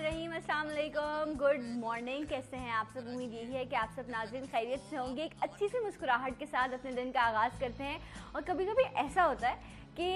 रहीम, अस्सलाम वालेकुम, good morning. कैसे हैं आप सब? उम्मीद यही है कि आप सब नाज़रीन खैरियत से होंगे। एक अच्छी सी मुस्कुराहट के साथ अपने दिन का आगाज़ करते हैं। और कभी कभी ऐसा होता है कि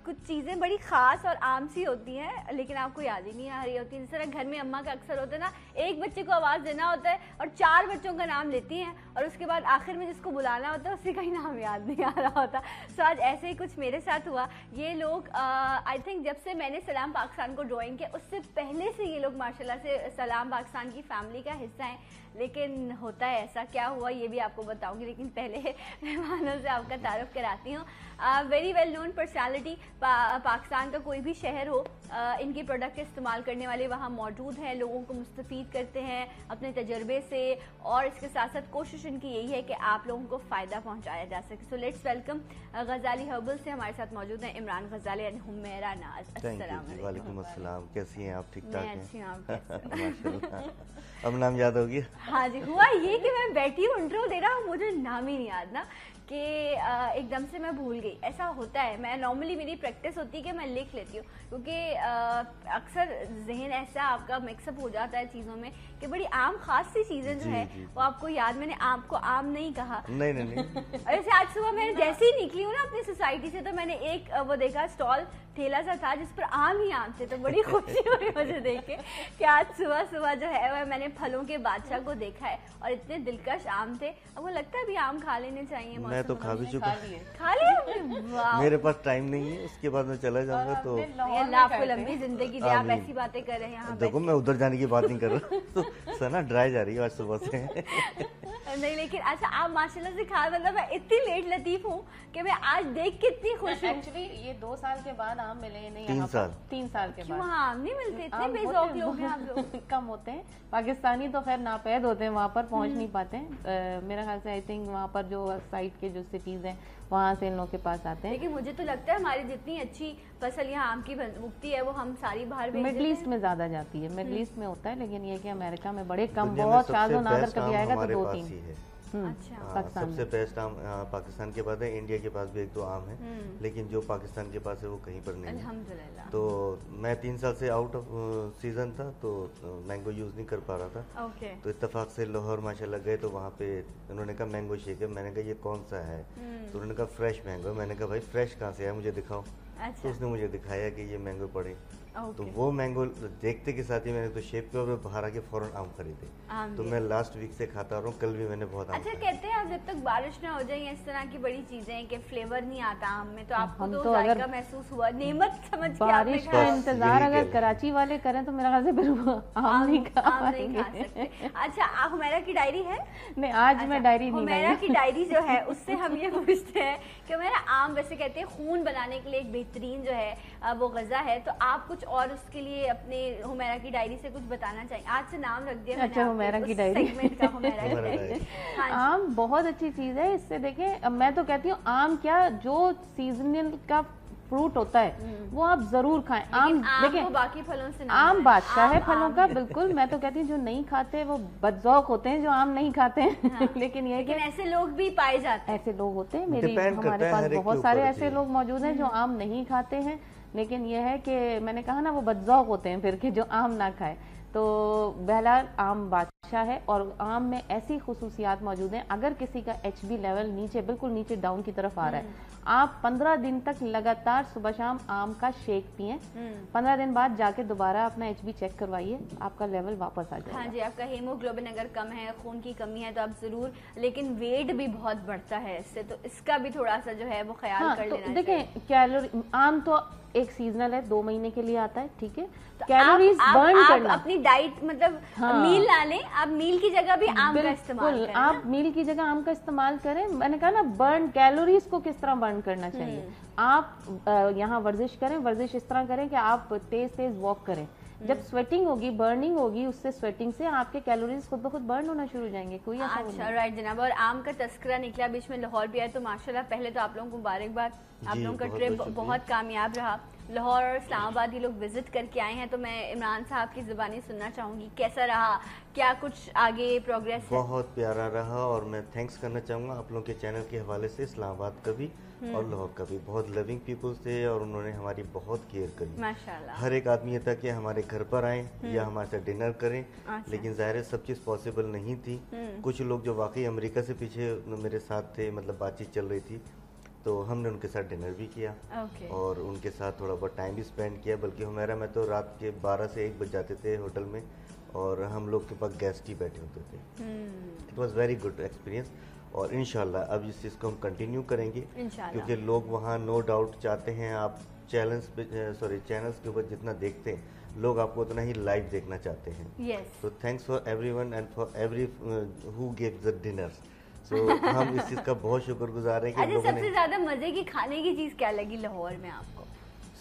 कुछ चीज़ें बड़ी ख़ास और आम सी होती हैं लेकिन आपको याद ही नहीं आ रही होती। जिस तरह घर में अम्मा का अक्सर होता है ना, एक बच्चे को आवाज़ देना होता है और 4 बच्चों का नाम लेती हैं और उसके बाद आखिर में जिसको बुलाना होता है उससे का ही नाम याद नहीं आ रहा होता। सो आज ऐसे ही कुछ मेरे साथ हुआ। ये लोग आई थिंक जब से मैंने सलाम पाकिस्तान को ज्वाइन किया उससे पहले से ये लोग माशाल्लाह से सलाम पाकिस्तान की फैमिली का हिस्सा हैं। लेकिन होता है ऐसा, क्या हुआ ये भी आपको बताऊंगी, लेकिन पहले मेहमानों से आपका तारुफ कराती हूँ। Very well known personality, Pakistan का कोई भी शहर हो, इनके प्रोडक्ट इस्तेमाल करने वाले वहाँ मौजूद हैं, लोगों को मुस्तफ़ीद करते हैं अपने तजर्बे से, और इसके साथ साथ कोशिश इनकी यही है कि आप लोगों को फ़ायदा पहुँचाया जा सके। So let's welcome Ghazali herbal से हमारे साथ मौजूद हैं इमरान गज़ाली एंड हुमैरा नाज। अस्सलाम वालेकुम अस्सलाम, कैसी हैं आप? ठीक ठाक हैं? अच्छी हूँ। माशाल्लाह। अब नाम याद हो गया? हाँ जी, हुआ ये कि मैं बैठी हूँ इंट्रो दे रहा हूँ, मुझे नाम ही नहीं याद ना कि एकदम से मैं भूल गई। ऐसा होता है। मैं नॉर्मली मेरी प्रैक्टिस होती है कि मैं लिख लेती हूँ, क्योंकि अक्सर जहन ऐसा आपका मिक्सअप हो जाता है चीज़ों में कि बड़ी आम खास सी चीज़ें जो है वो आपको याद। मैंने आपको आम नहीं कहा, नहीं। ऐसे आज सुबह मैंने जैसे ही निकली हूँ ना अपनी सोसाइटी से, तो मैंने एक वो देखा स्टॉल, ठेला सा था जिस पर आम ही आम थे, तो बड़ी खुशी हुई मुझे देख के कि आज सुबह सुबह जो है वह मैंने फलों के बादशाह को देखा है और इतने दिलकश आम थे। अब वो लगता है अभी आम खा लेने चाहिए। मैं तो खा भी चुका, खा लिया। मेरे पास टाइम नहीं है, उसके बाद मैं चला जाऊंगा। तो अल्लाह आपको लंबी जिंदगी दे। आप ऐसी बातें कर रहे हैं यहाँ। देखो मैं उधर जाने की बात नहीं कर रहा तो सना ड्राई जा रही है आज सुबह से। नहीं, लेकिन अच्छा आप माशाल्लाह से खा, मतलब मैं इतनी लेट लतीफ हूँ कि मैं आज देख के इतनी खुश हूँ। एक्चुअली ये 2 साल के बाद आम मिले नहीं, 3 साल 3 साल के बाद वहाँ आम नहीं मिलते, इतने बेज़ौक लोग हैं आप लोग। कम होते हैं। पाकिस्तानी तो खैर नापैद होते हैं, वहाँ पर पहुँच नहीं पाते हैं। मेरा ख्याल से आई थिंक वहाँ पर जो साइड के जो सिटीज हैं वहाँ से इन लोगों के पास आते हैं। लेकिन मुझे तो लगता है हमारी जितनी अच्छी फसल यहाँ आम की उगती है वो हम सारी बाहर भेज देते हैं। मिडल ईस्ट में ज्यादा जाती है, मिडल ईस्ट में होता है, लेकिन ये कि अमेरिका में बड़े कम, बहुत शाज़ो नादर कभी आएगा तो 2-3। अच्छा, सबसे बेस्ट आम पाकिस्तान के पास है, इंडिया के पास भी 1-2 आम है, लेकिन जो पाकिस्तान के पास है वो कहीं पर नहीं है। अल्हम्दुलिल्लाह। तो मैं 3 साल से आउट ऑफ सीजन था, तो मैंगो यूज नहीं कर पा रहा था। ओके। तो इत्तेफाक से लाहौर माशाल्लाह गए, तो वहाँ पे उन्होंने कहा मैंगो शेक है। मैंने कहा ये कौन सा है? तो उन्होंने कहा फ्रेश मैंगो। मैंने कहा भाई फ्रेश कहाँ से है, मुझे दिखाओ। अच्छा। तो उसने मुझे दिखाया कि ये मैंगो पड़े। ओके। तो वो मैंगो देखते के साथ ही मैंने तो शेप किया और बाहर आके फौरन आम खरीदे। तो मैं लास्ट वीक से खाता रहा हूँ, कल भी मैंने बहुत आम अच्छा, खाया। कहते हैं आप जब तक बारिश ना हो जाए इस तरह की बड़ी चीजें कि फ्लेवर नहीं आता आम में, तो आपको हम तो तो जायका अगर महसूस हुआ, नेमत समझ के आपने बारिश का खाया। इंतजार यही अगर कह कराची वाले करें तो मेरा ख्याल से फिर वो आम नहीं खा आम नहीं खा पाएंगे। सकते। अच्छा, हुमैरा की डायरी है? नहीं, आज मैं डायरी नहीं हुमैरा लाई। की डायरी जो है उससे हम ये पूछते हैं कि हुमैरा, आम वैसे कहते हैं खून बनाने के लिए एक बेहतरीन जो है वो गज़ा है, तो आप कुछ और उसके लिए अपने हुमैरा की डायरी से कुछ बताना चाहिए? आज से नाम रख दिया मैंने अच्छा, हुमैरा की डायरी। सेगमेंट का हुमैरा की डायरी। हाँ जी। आम बहुत अच्छी चीज है। इससे देखें, मैं तो कहती हूँ आम क्या, जो सीजनल का फ्रूट होता है वो आप जरूर खाएं। आम देखें, बाकी फलों से ना आम है। बादशाह है फलों आम का, बिल्कुल। मैं तो कहती हूँ जो नहीं खाते वो बदजौक होते हैं, जो आम नहीं खाते हैं। हाँ। लेकिन ये लेकिन ऐसे लोग भी पाए जाते हैं। ऐसे लोग होते हैं, Depend करता हमारे है पास हर एक बहुत के सारे ऊपर, ऐसे जी। लोग मौजूद हैं जो आम नहीं खाते हैं। लेकिन यह है कि मैंने कहा ना, वो बदजौक होते हैं फिर, कि जो आम ना खाए। तो बहरहाल आम बादशाह है और आम में ऐसी खुसूसियात मौजूद हैं। अगर किसी का HB लेवल नीचे, बिल्कुल नीचे डाउन की तरफ आ रहा है, आप 15 दिन तक लगातार सुबह शाम आम का शेक पिएं। 15 दिन बाद जाके दोबारा अपना HB चेक करवाइए, आपका लेवल वापस आ जाएगा। हाँ जी, आपका हीमोग्लोबिन अगर कम है, खून की कमी है, तो आप जरूर, लेकिन वेट भी बहुत बढ़ता है इससे, तो इसका भी थोड़ा सा जो है वो ख्याल कर तो लेना देखें, चाहिए। कैलोरी, आम तो एक सीजनल है, 2 महीने के लिए आता है, ठीक है। तो कैलोरीज बर्न आप करना, अपनी डाइट, मतलब मील ना लें, आप मील की जगह भी आम का इस्तेमाल करें। आप मील की जगह आम का इस्तेमाल करें। मैंने कहा ना, बर्न कैलोरीज को किस तरह बर्न करना चाहिए। आप यहाँ वर्जिश करें, वर्जिश इस तरह करें कि आप तेज तेज वॉक करें। जब स्वेटिंग होगी, बर्निंग होगी, उससे स्वेटिंग से आपके कैलोरीज खुद ब खुद बर्न होना शुरू हो जाएंगे। कोई ऐसा अच्छा, राइट जनाब। और आम का तस्करा निकला, बीच में लाहौर भी आया, तो माशाल्लाह पहले तो आप लोगों को मुबारकबाद, आप लोगों का ट्रिप बहुत कामयाब रहा। लाहौर और इस्लामाबाद ये लोग विजिट करके आए हैं, तो मैं इमरान साहब की ज़ुबानी सुनना चाहूँगी, कैसा रहा, क्या कुछ आगे प्रोग्रेस है? बहुत प्यारा रहा और मैं थैंक्स करना चाहूँगा आप लोगों के चैनल के हवाले से। इस्लामाबाद का भी और लाहौर का भी बहुत लविंग पीपल्स थे और उन्होंने हमारी बहुत केयर करी। माशाल्लाह। हर एक आदमी ये था कि हमारे घर पर आए या हमारे साथ डिनर करें, अच्छा। लेकिन ज़ाहिर है सब चीज़ पॉसिबल नहीं थी। कुछ लोग जो वाकई अमेरिका से पीछे मेरे साथ थे, मतलब बातचीत चल रही थी, तो हमने उनके साथ डिनर भी किया ओके। और उनके साथ थोड़ा बहुत टाइम भी स्पेंड किया। बल्कि मैं तो रात के 12 से 1 बज जाते थे होटल में और हम लोग के पास गेस्ट ही बैठे होते थे। It was very good experience और इंशाल्लाह अब इस चीज़ को हम कंटिन्यू करेंगे, क्योंकि लोग वहाँ नो डाउट चाहते हैं। आप चैनल्स के ऊपर जितना देखते हैं लोग आपको उतना ही लाइव देखना चाहते हैं। तो thanks for everyone and for every who give the dinners. So हम इस चीज़ का बहुत शुक्रगुजार हैं कि अच्छा, सबसे ज्यादा मजे की खाने की चीज क्या लगी लाहौर में आपको?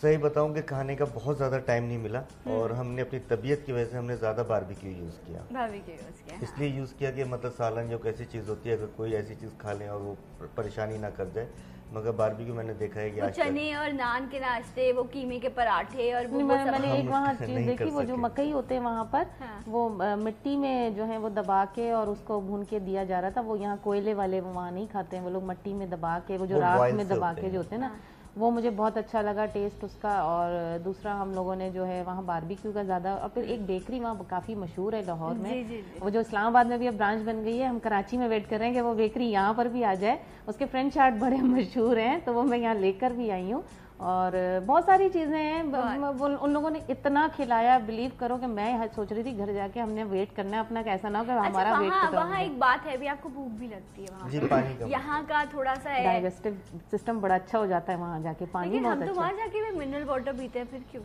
सही बताऊं कि खाने का बहुत ज़्यादा टाइम नहीं मिला और हमने अपनी तबीयत की वजह से हमने ज़्यादा बारबेक्यू यूज़ किया। इसलिए यूज़ किया कि मतलब सालन जो कैसी चीज़ होती है, अगर कोई ऐसी चीज़ खा लें और वो परेशानी ना कर जाए, मगर बारबेक्यू मैंने देखा है कि वो चने और नान के नाश्ते, वो कीमे के पराठे और वो मैंने एक वहाँ चीज देखी, वो जो मकई होते हैं वहाँ पर वो मिट्टी में जो है वो दबा के और उसको भून के दिया जा रहा था। वो यहाँ कोयले वाले वो वहाँ नहीं खाते हैं, वो लोग मिट्टी में दबा के, वो जो राख में दबा के जो होते हैं ना, वो मुझे बहुत अच्छा लगा टेस्ट उसका। और दूसरा हम लोगों ने जो है वहाँ बारबेक्यू का ज़्यादा, और फिर एक बेकरी वहाँ काफ़ी मशहूर है लाहौर में, वो जो इस्लामाबाद में भी अब ब्रांच बन गई है। हम कराची में वेट कर रहे हैं कि वो बेकरी यहाँ पर भी आ जाए। उसके फ्रेंच चाट बड़े मशहूर हैं, तो वो मैं यहाँ लेकर भी आई हूँ। और बहुत सारी चीज़ें हैं, उन लोगों ने इतना खिलाया, बिलीव करो कि मैं सोच रही थी घर जाके हमने वेट करना है अपना, कैसा ना हो कि हमारा वेट खत्म। वहाँ एक बात है, भी आपको भूख भी लगती है वहाँ जी, पानी का यहाँ का थोड़ा सा डाइजेस्टिव सिस्टम बड़ा अच्छा हो जाता है वहाँ जाके, पानी बहुत अच्छा। हम तो वहाँ जाके भी मिनरल वाटर पीते हैं, फिर क्यों?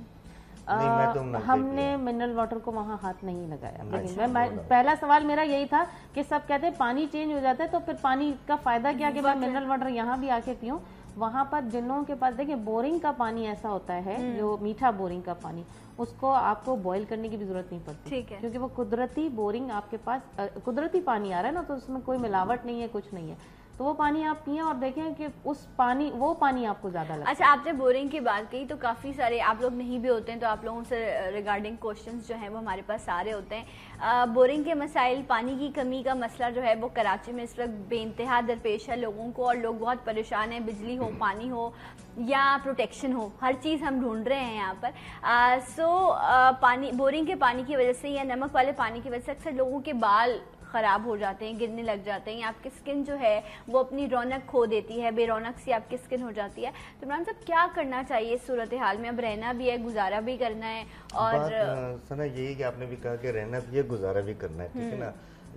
हमने मिनरल वाटर को वहाँ हाथ नहीं लगाया। लेकिन मैं पहला सवाल मेरा यही था कि सब कहते हैं पानी चेंज हो जाता है, तो फिर पानी का फायदा क्या कि मैं मिनरल वाटर यहाँ भी आके पीऊँ। वहाँ पर जिन के पास देखिए बोरिंग का पानी ऐसा होता है, जो मीठा बोरिंग का पानी, उसको आपको बॉईल करने की भी जरूरत नहीं पड़ती, ठीक है, क्योंकि वो कुदरती बोरिंग आपके पास कुदरती पानी आ रहा है ना, तो उसमें कोई मिलावट नहीं है, कुछ नहीं है। तो वो पानी आप पिए और देखें कि वो पानी आपको ज्यादा लगता है। अच्छा, आपने बोरिंग की बात कही, तो काफी सारे आप लोग नहीं भी होते हैं, तो आप लोगों से रिगार्डिंग क्वेश्चंस जो हैं वो हमारे पास सारे होते हैं। बोरिंग के मसाइल, पानी की कमी का मसला जो है वो कराची में इस वक्त बेइंतहा दरपेश है लोगों को, और लोग बहुत परेशान हैं। बिजली हो, पानी हो या प्रोटेक्शन हो, हर चीज़ हम ढूंढ रहे हैं यहाँ पर। पानी, बोरिंग के पानी की वजह से या नमक वाले पानी की वजह से अक्सर लोगों के बाल ख़राब हो जाते हैं, गिरने लग जाते हैं, आपकी स्किन जो है वो अपनी रौनक खो देती है, बेरौनक सी आपकी स्किन हो जाती है। तो इमरान साहब क्या करना चाहिए इस सूरत हाल में? अब रहना भी है, गुजारा भी करना है, और सना यही कि आपने भी कहा कि रहना भी है, गुजारा भी करना है, ठीक है ना।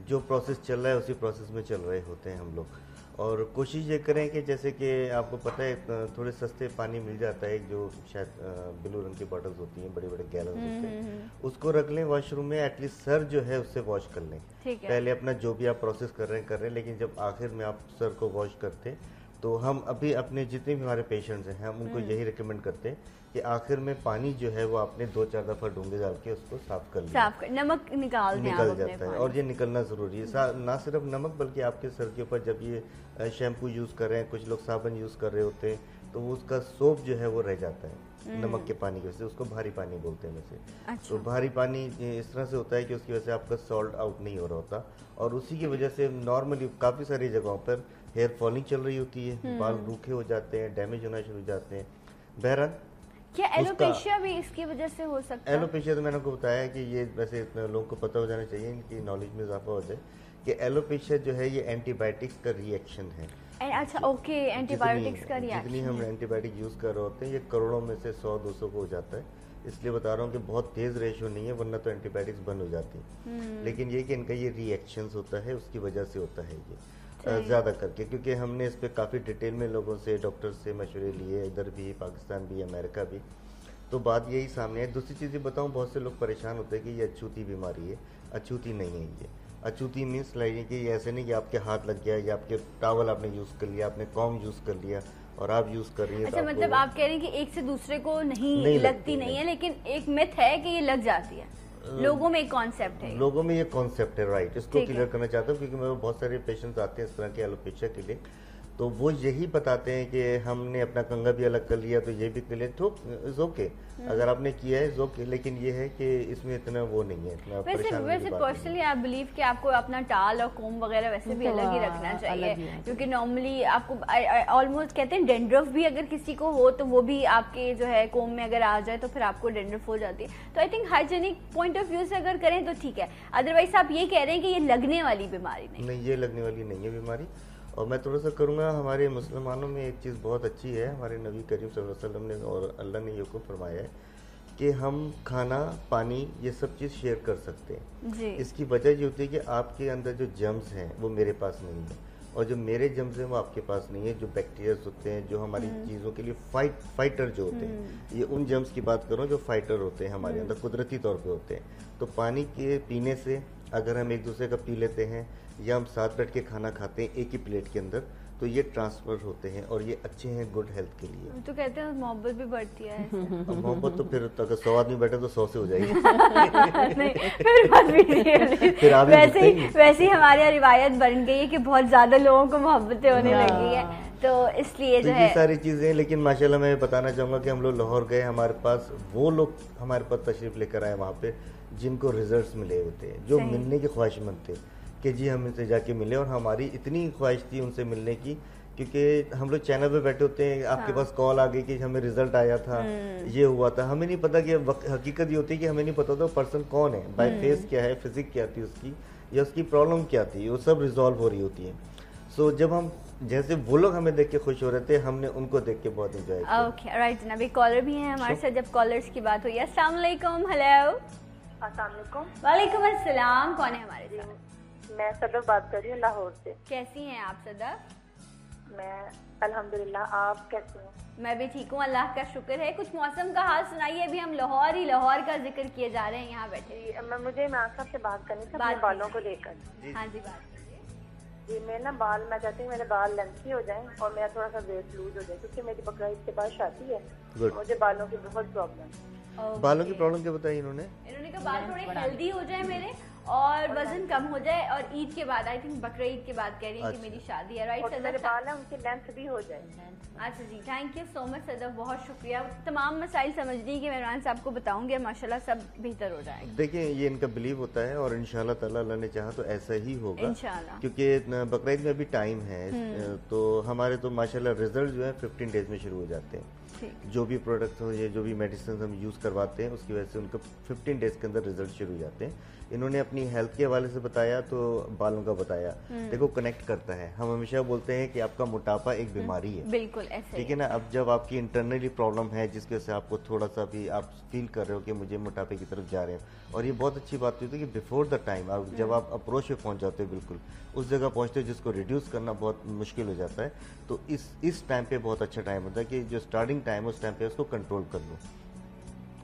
जो प्रोसेस चल रहा है उसी प्रोसेस में चल रहे होते हैं हम लोग, और कोशिश ये करें कि जैसे कि आपको पता है थोड़े सस्ते पानी मिल जाता है, जो शायद ब्लू रंग की बॉटल्स होती हैं, बड़े बड़े गैलन होते हैं, उसको रख लें वॉशरूम में। एटलीस्ट सर जो है उससे वॉश कर लें। पहले अपना जो भी आप प्रोसेस कर रहे हैं, लेकिन जब आखिर में आप सर को वॉश करते, तो हम अभी अपने जितने भी हमारे पेशेंट्स हैं हम उनको यही रिकमेंड करते हैं कि आखिर में पानी जो है वो आपने 2-4 दफ़ा डूंगे डाल के उसको साफ कर लिया, नमक निकल जाता है। और ये निकलना ज़रूरी है, ना सिर्फ नमक बल्कि आपके सर के ऊपर जब ये शैम्पू यूज़ कर रहे हैं, कुछ लोग साबुन यूज़ कर रहे होते हैं, तो उसका सोप जो है वो रह जाता है नमक के पानी की वजह से, उसको भारी पानी बोलते हैं वैसे। अच्छा। तो भारी पानी इस तरह से होता है कि उसकी वजह से आपका सॉल्ट आउट नहीं हो रहा होता, और उसी की वजह से नॉर्मली काफ़ी सारी जगहों पर हेयर फॉलिंग चल रही होती है, बाल रूखे हो जाते हैं, डैमेज होना शुरू हो जाते हैं। बहरहाल क्या एलोपेशिया भी इसकी वजह से हो सकता है? एलोपेशिया तो मैंने आपको बताया कि ये वैसे लोगों को पता हो जाना चाहिए, इनकी नॉलेज में इजाफा हो जाए कि एलोपेशिया जो है ये एंटीबायोटिक्स का रिएक्शन है। अच्छा, ओके, एंटीबायोटिक्स का रिएक्शन। जितनी हम एंटीबायोटिक यूज कर रहे होते हैं, ये करोड़ों में से 100-200 को हो जाता है। इसलिए बता रहा हूँ कि बहुत तेज रेशियो नहीं है, वरना तो एंटीबायोटिक्स बंद हो जाती। लेकिन ये कि इनका ये रिएक्शन होता है, उसकी वजह से होता है ये ज़्यादा करके, क्योंकि हमने इस पर काफ़ी डिटेल में लोगों से, डॉक्टर से मशवरे लिए, इधर भी, पाकिस्तान भी, अमेरिका भी, तो बात यही सामने है। दूसरी चीज़ बताऊँ, बहुत से लोग परेशान होते हैं कि ये अछूती बीमारी है। अछूती नहीं है ये। अछूती मीन्स लाइक कि ऐसे नहीं कि आपके हाथ लग गया या आपके टावल आपने यूज़ कर लिया, आपने कॉम यूज़ कर लिया और आप यूज़ कर रही है। अच्छा, मतलब आप कह रही हैं कि एक से दूसरे को नहीं लगती नहीं है, लेकिन एक मिथ है कि ये लग जाती है। लोगों में एक कॉन्सेप्ट है, लोगों में ये कॉन्सेप्ट है, राइट। इसको क्लियर करना चाहता हूँ क्योंकि मेरे बहुत सारे पेशेंट्स आते हैं इस तरह के एलोपेशिया के लिए। तो वो यही बताते हैं कि हमने अपना कंघा भी अलग कर लिया तो ये भी कर लिया, तो इज ओके, अगर आपने किया है इज ओके, लेकिन ये है कि इसमें इतना वो नहीं है, इतना परेशान होने की बात नहीं है। पर्सनली आप बिलीव कि आपको अपना टाल और कोम वगैरह वैसे भी अलग ही रखना चाहिए, क्योंकि नॉर्मली आपको ऑलमोस्ट कहते हैं डेंड्रफ भी अगर किसी को हो तो वो भी आपके जो है कोम में अगर आ जाए तो फिर आपको डेंड्रफ हो जाती है। तो I think hygienic point of view से अगर करें तो ठीक है, अदरवाइज आप ये कह रहे हैं कि ये लगने वाली बीमारी नहीं, ये लगने वाली नहीं है बीमारी। और मैं थोड़ा सा करूँगा, हमारे मुसलमानों में एक चीज़ बहुत अच्छी है, हमारे नबी करीम सल्लल्लाहु अलैहि वसल्लम ने और अल्लाह ने ये हुक्म फरमाया है कि हम खाना पानी ये सब चीज़ शेयर कर सकते हैं जी। इसकी वजह ये होती है कि आपके अंदर जो जर्म्स हैं वो मेरे पास नहीं है, और जो मेरे जर्म्स हैं वो आपके पास नहीं है। जो बैक्टीरियाज होते हैं जो हमारी चीज़ों के लिए फाइटर जो होते हैं, ये उन जर्म्स की बात करूँ जो फाइटर होते हैं हमारे अंदर कुदरती तौर पे होते हैं। तो पानी के पीने से अगर हम एक दूसरे का पी लेते हैं या हम साथ बैठ के खाना खाते हैं एक ही प्लेट के अंदर, तो ये ट्रांसफर होते हैं और ये अच्छे हैं गुड हेल्थ के लिए। तो कहते हैं मोहब्बत भी बढ़ती है। मोहब्बत तो फिर अगर 100 आदमी बैठे तो 100 से हो जाएगी। नहीं, फिर बात भी नहीं है। फिर आप वैसे ही हमारे यहाँ रिवायत बन गई है कि बहुत ज्यादा लोगों को मोहब्बतें होने लगी है, तो इसलिए जो है ये सारी चीजें। लेकिन माशाल्लाह मैं बताना चाहूंगा कि हम लोग लाहौर गए, हमारे पास वो लोग हमारे पास तशरीफ लेकर आए वहाँ पे जिनको रिजल्ट्स मिले होते हैं, जो मिलने के ख्वाहिशमंद थे कि जी हम इनसे जाके मिले, और हमारी इतनी ख्वाहिश थी उनसे मिलने की, क्योंकि हम लोग चैनल पे बैठे होते हैं, आपके पास कॉल आ गई कि हमें रिजल्ट आया था, ये हुआ था, हमें नहीं पता कि हकीकत ये होती है कि हमें नहीं पता होता पर्सन कौन है, बाय फेस क्या है, फिजिक क्या थी उसकी, या उसकी प्रॉब्लम क्या थी, वो सब रिजॉल्व हो रही होती है। सो जब हम जैसे वो लोग हमें देख के खुश हो रहे थे, हमने उनको देख के बहुत एंजॉय किया। ओके राइट जनाब, एक कॉलर भी है हमारे साथ। जब कॉलर्स की बात हुई, अस्सलाम वालेकुम। हेलो। अस्सलाम वालेकुम। वालेकुम अस्सलाम। कौन है हमारे साथ? मैं सदर बात कर रही हूँ लाहौर से। कैसी हैं आप सदर? मैं अल्हम्दुलिल्लाह, आप कैसे हैं? मैं भी ठीक हूँ, अल्लाह का शुक्र है। कुछ मौसम का हाल सुनाइए, अभी हम लाहौर का जिक्र किए जा रहे हैं यहाँ बैठे। मुझे इमरान साहब से बात करनी थी अपने बालों को लेकर। हाँ जी, बात कीजिए। जी मैं ना मैं चाहती हूँ मेरे बाल लेंथी हो जाएं और मेरा थोड़ा सा वेट लूज हो जाए, क्योंकि मेरी बकरीद के बाद शादी है, मुझे बालों की बहुत प्रॉब्लम है। बालों की प्रॉब्लम क्या बताई इन्होंने कहा बाल थोड़े हेल्दी हो जाए मेरे और वजन कम हो जाए, और ईद के बाद, आई थिंक बकरीद के बाद कह रही है कि मेरी शादी है, राइट? मेरे बाल है उनकी लेंथ भी हो जाए। अच्छा जी, थैंक यू सो मच सदर, बहुत शुक्रिया। तमाम मसाइल समझ ली कि मैं इमरान साहब को बताऊंगी, माशाल्लाह सब बेहतर हो जाएगा। देखिए ये इनका बिलीव होता है और इंशाल्लाह ताला अल्लाह ने चाहा तो ऐसा ही होगा इंशाल्लाह, क्योंकि बकरीद में अभी टाइम है। तो हमारे तो माशाल्लाह रिजल्ट जो है 15 डेज में शुरू हो जाते हैं। जो भी प्रोडक्ट हो, ये जो भी मेडिसिन हम यूज करवाते हैं उसकी वजह से उनको 15 डेज के अंदर रिजल्ट शुरू हो जाते हैं। इन्होंने अपनी हेल्थ के हवाले से बताया तो बालों का बताया, देखो कनेक्ट करता है। हम हमेशा बोलते हैं कि आपका मोटापा एक बीमारी है, बिल्कुल ऐसे, ठीक है ना। अब जब आपकी इंटरनली प्रॉब्लम है जिसकी वजह से आपको थोड़ा सा भी आप फील कर रहे हो कि मुझे मोटापे की तरफ जा रहे हैं, और ये बहुत अच्छी बात होती है कि बिफोर द टाइम जब आप अप्रोच पे पहुंच जाते हो, बिल्कुल उस जगह पहुंचते हो जिसको रिड्यूस करना बहुत मुश्किल हो जाता है, तो इस टाइम पे बहुत अच्छा टाइम होता है कि जो स्टार्टिंग टाइम है उस टाइम पे उसको कंट्रोल कर लो।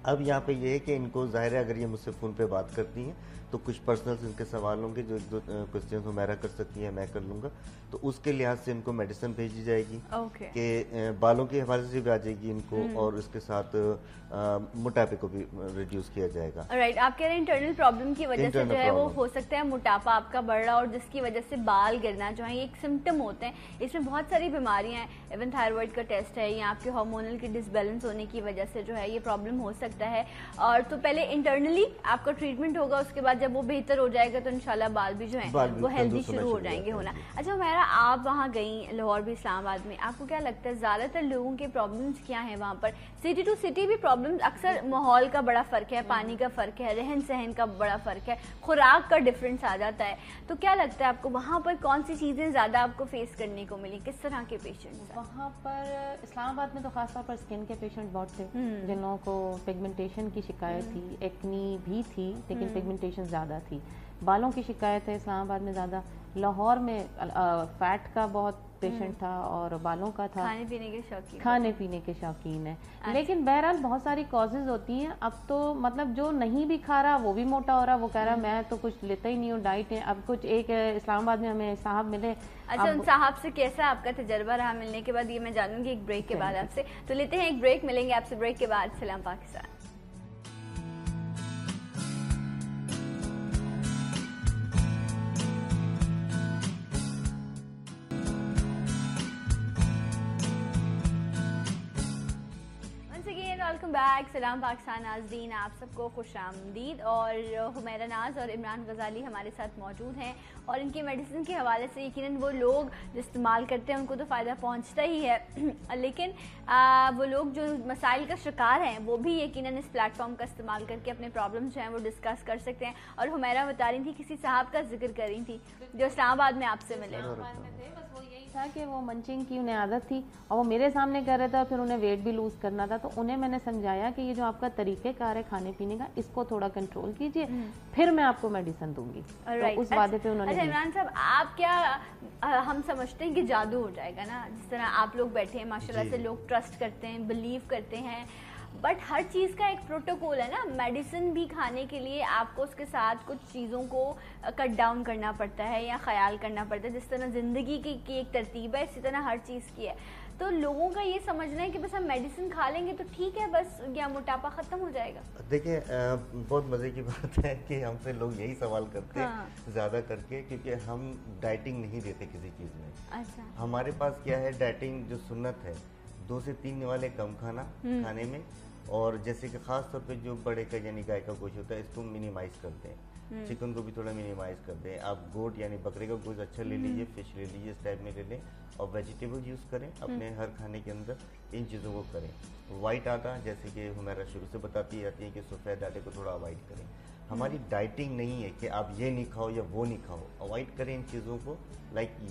अब यहाँ पे ये है कि इनको जाहिर है अगर ये मुझसे फ़ोन पे बात करती हैं तो कुछ पर्सनल इनके सवाल होंगे जो एक दो क्वेश्चन मेरा कर सकती है, मैं कर लूँगा, तो उसके लिहाज से इनको मेडिसिन भेजी जाएगी कि बालों के हवाले से भी आ जाएगी इनको, और इसके साथ मोटापे को भी रिड्यूस किया जाएगा। राइट, आप कह रहे हैं इंटरनल प्रॉब्लम की वजह से जो है वो हो सकता है मोटापा आपका बढ़ रहा, और जिसकी वजह से बाल गिरना जो है ये एक सिम्टम होते हैं। इसमें बहुत सारी बीमारियां हैं, इवन थायराइड का टेस्ट है, या आपके हार्मोनल के डिसबैलेंस होने की वजह से जो है ये प्रॉब्लम हो सकता है। और तो पहले इंटरनली आपका ट्रीटमेंट होगा, उसके बाद जब वो बेहतर हो जाएगा तो इंशाल्लाह बाल भी जो है वो हेल्दी शुरू हो जाएंगे होना। अच्छा मेरा, आप वहाँ गई लाहौर भी, इस्लामाबाद में, आपको क्या लगता है ज्यादातर लोगों के प्रॉब्लम्स क्या है वहाँ पर? सिटी टू सिटी भी प्रॉब्लम्स, अक्सर माहौल का बड़ा फर्क है, पानी का फर्क है, रहन सहन का बड़ा फर्क है, खुराक का डिफरेंस आ जाता है, तो क्या लगता है आपको वहाँ पर कौन सी चीजें ज्यादा आपको फेस करने को मिली, किस तरह के पेशेंट्स? वहाँ पर इस्लामाबाद में तो खासतौर पर स्किन के पेशेंट बहुत थे, जिन लोगों को पिगमेंटेशन की शिकायत थी, एक्नी भी थी लेकिन पिगमेंटेशन ज्यादा थी। बालों की शिकायत है इस्लामाबाद में ज्यादा। लाहौर में फैट का बहुत पेशेंट था और बालों का था। खाने पीने के शौकीन है। लेकिन बहरहाल बहुत सारी कॉजेज होती हैं। अब तो मतलब जो नहीं भी खा रहा वो भी मोटा हो रहा, वो कह रहा मैं तो कुछ लेता ही नहीं हूँ, डाइट है। अब कुछ एक इस्लामाबाद में हमें साहब मिले। अच्छा, उन साहब से कैसा आपका तजर्बा रहा मिलने के बाद, ये मैं जानूंगी एक ब्रेक के बाद आपसे। तो लेते हैं एक ब्रेक, मिलेंगे आपसे ब्रेक के बाद। सलाम पाकिस्तान। Welcome back. सलाम पाकिस्तान नाज़रीन, आप सबको खुशामदीद। और हुमैरा नाज और इमरान गज़ाली हमारे साथ मौजूद हैं और इनकी मेडिसिन के हवाले से यकीनन वो लोग जो इस्तेमाल करते हैं उनको तो फ़ायदा पहुंचता ही है, लेकिन वो लोग जो मसाइल का शिकार हैं वो भी यकीनन इस प्लेटफॉर्म का इस्तेमाल करके अपने प्रॉब्लम्स जो हैं वो डिस्कस कर सकते हैं। और हुमैरा बता रही थी, किसी साहब का जिक्र कर रही थी जो इस्लामाबाद में आपसे मिले। था कि वो मंचिंग की उन्हें आदत थी और वो मेरे सामने कर रहे थे और फिर उन्हें वेट भी लूज करना था, तो उन्हें मैंने समझाया कि ये जो आपका तरीक़ेकार है खाने पीने का, इसको थोड़ा कंट्रोल कीजिए, फिर मैं आपको मेडिसिन दूंगी। तो उस वादे पे उन्होंने। अच्छा इमरान साहब, आप क्या हम समझते हैं कि जादू हो जाएगा ना, जिस तरह आप लोग बैठे हैं माशाल्लाह से, लोग ट्रस्ट करते हैं, बिलीव करते हैं, बट हर चीज़ का एक प्रोटोकॉल है ना। मेडिसिन भी खाने के लिए आपको उसके साथ कुछ चीज़ों को कट डाउन करना पड़ता है या ख्याल करना पड़ता है। जिस तरह ज़िंदगी की एक तरतीब है, इसी तरह हर चीज़ की है। तो लोगों का ये समझना है कि बस हम मेडिसिन खा लेंगे तो ठीक है, बस या मोटापा ख़त्म हो जाएगा। देखिए बहुत मज़े की बात है कि हमसे लोग यही सवाल करते हैं ज़्यादा करके, क्योंकि हम डाइटिंग नहीं देते किसी चीज़ में। अच्छा, हमारे पास क्या है, डाइटिंग जो सुन्नत है 2 से 3 वाले कम खाना खाने में, और जैसे कि खास तौर पे जो बड़े का यानी गाय का गोश्त होता है इसको मिनिमाइज करते हैं, चिकन को भी थोड़ा मिनिमाइज करते हैं। आप गोट यानी बकरे का गोश्त अच्छा ले लीजिए, फिश ले लीजिए, इस टाइप में ले लें, और वेजिटेबल यूज़ करें अपने हर खाने के अंदर, इन चीज़ों को करें। वाइट आटा, जैसे कि हमारा शुरू से बताती जाती है कि सफ़ेद आटे को थोड़ा अवॉइड करें। हमारी डाइटिंग नहीं है कि आप ये नहीं खाओ या वो नहीं खाओ, अवॉइड करें इन चीज़ों को।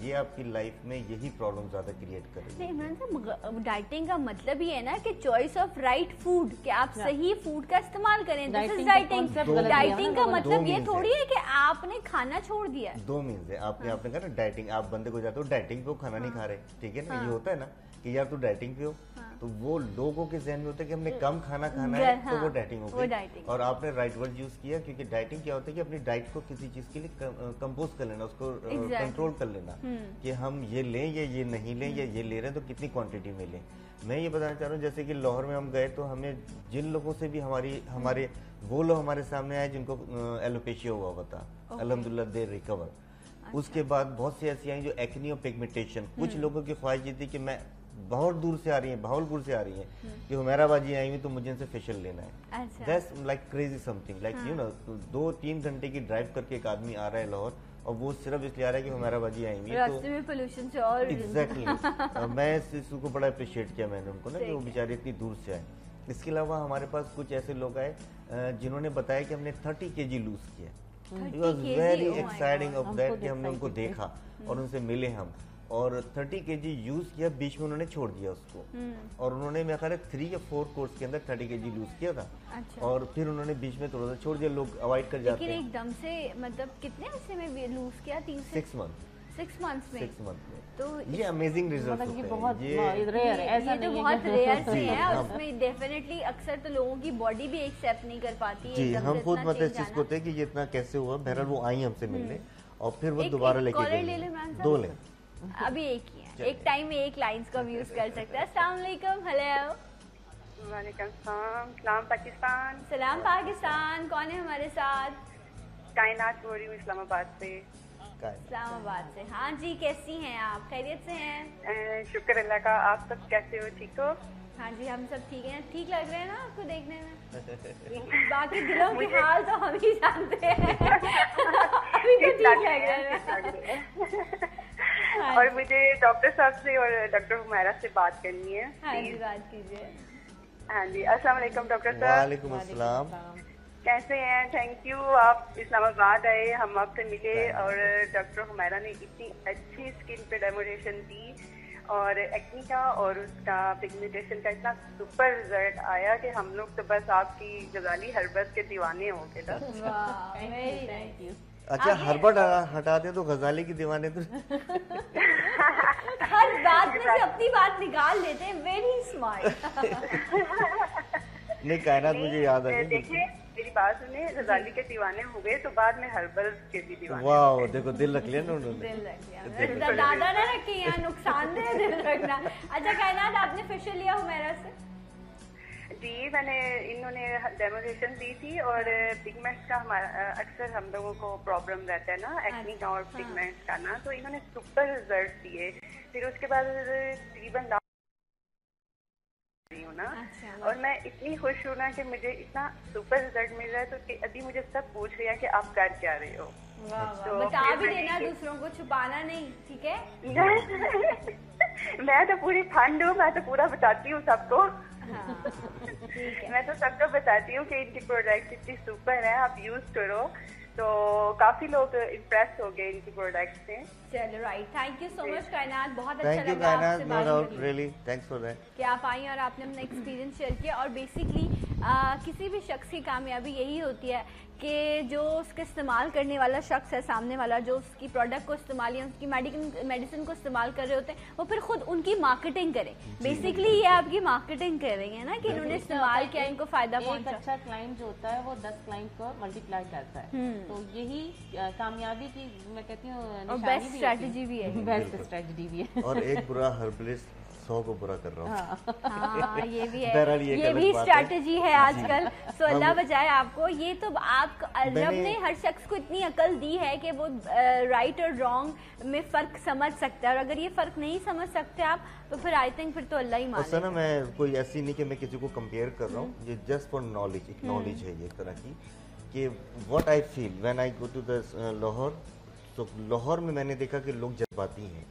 ये आपकी लाइफ में यही प्रॉब्लम ज़्यादा क्रिएट करेगी। इमरान साहब, डाइटिंग का मतलब ही है ना कि चॉइस ऑफ राइट फूड, कि आप सही फूड का इस्तेमाल करें। डाइटिंग का मतलब ये थोड़ी है कि आपने खाना छोड़ दिया। 2 मीन्स है। आपने कहा ना डाइटिंग, आप बंदे को जाते हो डाइटिंग पे, वो खाना नहीं खा रहे, ठीक है ना, ये होता है ना कि यार तू डाइटिंग पे हो, तो वो लोगों के जहन में होता है कि हमने कम खाना खाना है, तो वो डाइटिंग हो गई। और आपने राइट वर्ड यूज किया, क्योंकि डाइटिंग क्या होता है कि अपनी डाइट को किसी चीज के लिए कंपोज कर लेना, उसको कंट्रोल कर लेना कि हम ये लें या ये नहीं लें, या ये ले रहे हैं तो कितनी क्वांटिटी में लें। मैं ये बताना चाह रहा हूँ, जैसे कि लाहौर में हम गए तो हमें जिन लोगों से भी हमारे वो लोग हमारे सामने आए जिनको एलोपेशिया हुआ हुआ था, अल्हम्दुलिल्लाह दे रिकवर। उसके बाद बहुत सी ऐसी आई जो एक्नी और पिगमेंटेशन, कुछ लोगों की ख्वाहिश ये थी कि मैं बहुत दूर से आ रही है, भावलपुर से आ रही है, कि हुमैरा बाजी आई हुई तो मुझे इनसे फेशियल लेना है। That's like crazy something, like you know 2-3 घंटे की ड्राइव करके एक आदमी आ रहा है लाहौर, और वो सिर्फ इसलिए आ रहा है कि हुमैरा बाजी आई हुई है। रास्ते में पोल्यूशन से और एग्जैक्टली मैं इस चीज को बड़ा अप्रिशिएट किया मैंने उनको ना, कि वो बेचारे इतनी दूर से आए। इसके अलावा हमारे पास कुछ ऐसे लोग आए जिन्होंने बताया कि हमने 30 kg लूज किया। It was very exciting of that कि हमने उनको देखा और उनसे मिले हम, और 30 kg यूज किया, बीच में उन्होंने छोड़ दिया उसको, और उन्होंने मेरे ख्याल 3 या 4 कोर्स के अंदर 30 kg लूज किया था। अच्छा। और फिर उन्होंने बीच में थोड़ा सा छोड़ दिया, लोग अवॉइड कर जाते हैं। लेकिन एकदम से मतलब कितने अरसे में लूज किया? 6 मंथ 6 मंथ्स में। 6 मंथ में। तो ये अमेजिंग रिजल्ट मतलब होते बहुत हैं। रेयर, ऐसा ये तो नहीं बहुत है। रेयर से है, और उसमें डेफिनेटली अक्सर तो लोगों की बॉडी भी एक्सेप्ट नहीं कर पाती है। जी, हम खुद मतलब इस चीज को थे कि ये इतना कैसे हुआ। बहरहाल वो आई हमसे मिलने, और फिर वो दोबारा लेके गए। 2 लें, अभी एक ही है, एक टाइम में एक लाइंस का यूज कर सकते हैं। अस्सलाम वालेकुम। हेलो। वालेकुम सलाम। सलाम पाकिस्तान। सलाम पाकिस्तान। कौन है हमारे साथ? कायनात बोल रही हूँ इस्लामाबाद से। इस्लामाबाद से। हाँ जी, कैसी हैं आप? खैरियत से हैं? शुक्र अल्लाह का। आप सब कैसे हो? ठीक हो? हाँ जी, हम सब ठीक हैं। ठीक लग रहे हैं ना आपको देखने में? बाकी दिलों के हाल तो हम ही जानते हैं। अभी तो ठीक लग रहे हैं। और मुझे डॉक्टर साहब से और डॉक्टर हुमैरा से बात करनी है। हाँ जी, बात कीजिए। हाँ जी, अस्सलाम वालेकुम डॉक्टर साहब। वालेकुम अस्सलाम। कैसे हैं? थैंक यू, आप इस्लामाबाद आए, हम आपसे मिले, और डॉक्टर हुमैरा ने इतनी अच्छी स्किन पे डेमोरेशन दी, और एक्नी का और उसका पिगमेंटेशन का इतना सुपर रिजल्ट आया कि हम लोग तो बस आपकी गजाली हर्बस के दीवाने हो गए था। अच्छा, हर्बट हटा दे तो गजाली की दीवाने तो हर बात में से अपनी बात निकाल लेते हैं। Very smart. नहीं, कायनात मुझे याद आ गई। देखिए मेरी बात सुने, गजाली के दीवाने हो गए तो बाद में हर्बल के भी दीवाने। वाह, देखो दिल रख लिया ना उन्होंने। दिल रख लिया, दादा ना रखे, यहाँ नुकसानदेह दिल रखना। अच्छा कायनात, आपने फेशियल लिया हुमैरा से? जी, मैंने इन्होंने डेमोरेशन दी थी, और पिगमेंट्स का हमारा अक्सर हम लोगों को प्रॉब्लम रहता है ना, एक्नी का और पिगमेंट्स का ना, तो इन्होंने सुपर रिजल्ट दिए। फिर उसके बाद तकरीबन ना। अच्छा, और मैं इतनी खुश हूँ ना कि मुझे इतना सुपर रिजल्ट मिल रहा है, तो कि अभी मुझे सब पूछ रहे हैं कि आप कर क्या रहे हो। वाह वाह, तो बता फिर भी मैंने देना, ये- दूसरों को छुपाना नहीं, ठीक है? मैं तो पूरी फंड हूँ, मैं तो पूरा बताती हूँ सबको। हाँ, ठीक है। मैं तो सबको बताती हूँ कि इनकी प्रोडक्ट इतनी सुपर है, आप यूज करो। तो काफी लोग इम्प्रेस हो गए इनकी प्रोडक्ट से। चलो right, thank you so much कायनात, बहुत अच्छा थैंक यू लगा कायनात, आपसे नो बात डाउट, करके रियली थैंक्स फॉर दैट। कि आप आई और आपने अपना एक्सपीरियंस शेयर किया। और बेसिकली किसी भी शख्स की कामयाबी यही होती है कि जो उसके इस्तेमाल करने वाला शख्स है, सामने वाला जो उसकी प्रोडक्ट को इस्तेमाल या उसकी मेडिसिन को इस्तेमाल कर रहे होते हैं, वो फिर खुद उनकी मार्केटिंग करें। बेसिकली ये आपकी मार्केटिंग कर रही है ना कि इन्होंने इस्तेमाल किया, इनको फायदा एक पहुंचा। अच्छा क्लाइंट जो होता है वो 10 क्लाइंट को मल्टीप्लाई करता है। तो यही कामयाबी की मैं कहती हूँ और निशानी बेस्ट भी स्ट्रैटेजी भी है। बेस्ट स्ट्रेटजी भी है। और एक बुरा हर्बलिस्ट 100 को बुरा कर रहा हूँ। हाँ, ये भी बहरहाल है, ये ये गलत भी बात है। स्ट्रैटेजी है आजकल। सो अल्लाह बचाए आपको। ये तो आप रब ने हर शख्स को इतनी अकल दी है कि वो राइट और रॉन्ग में फर्क समझ सकता है, और अगर ये फर्क नहीं समझ सकते आप तो फिर आई थिंक फिर तो अल्लाह ही और माने। सना, मैं कोई ऐसी नहीं कि मैं किसी को कंपेयर कर रहा हूँ, ये जस्ट फॉर नॉलेज, एक नॉलेज है ये एक तरह की कि what I feel when I go to the Lahore. तो लाहौर में मैंने देखा कि लोग जज्बाती हैं,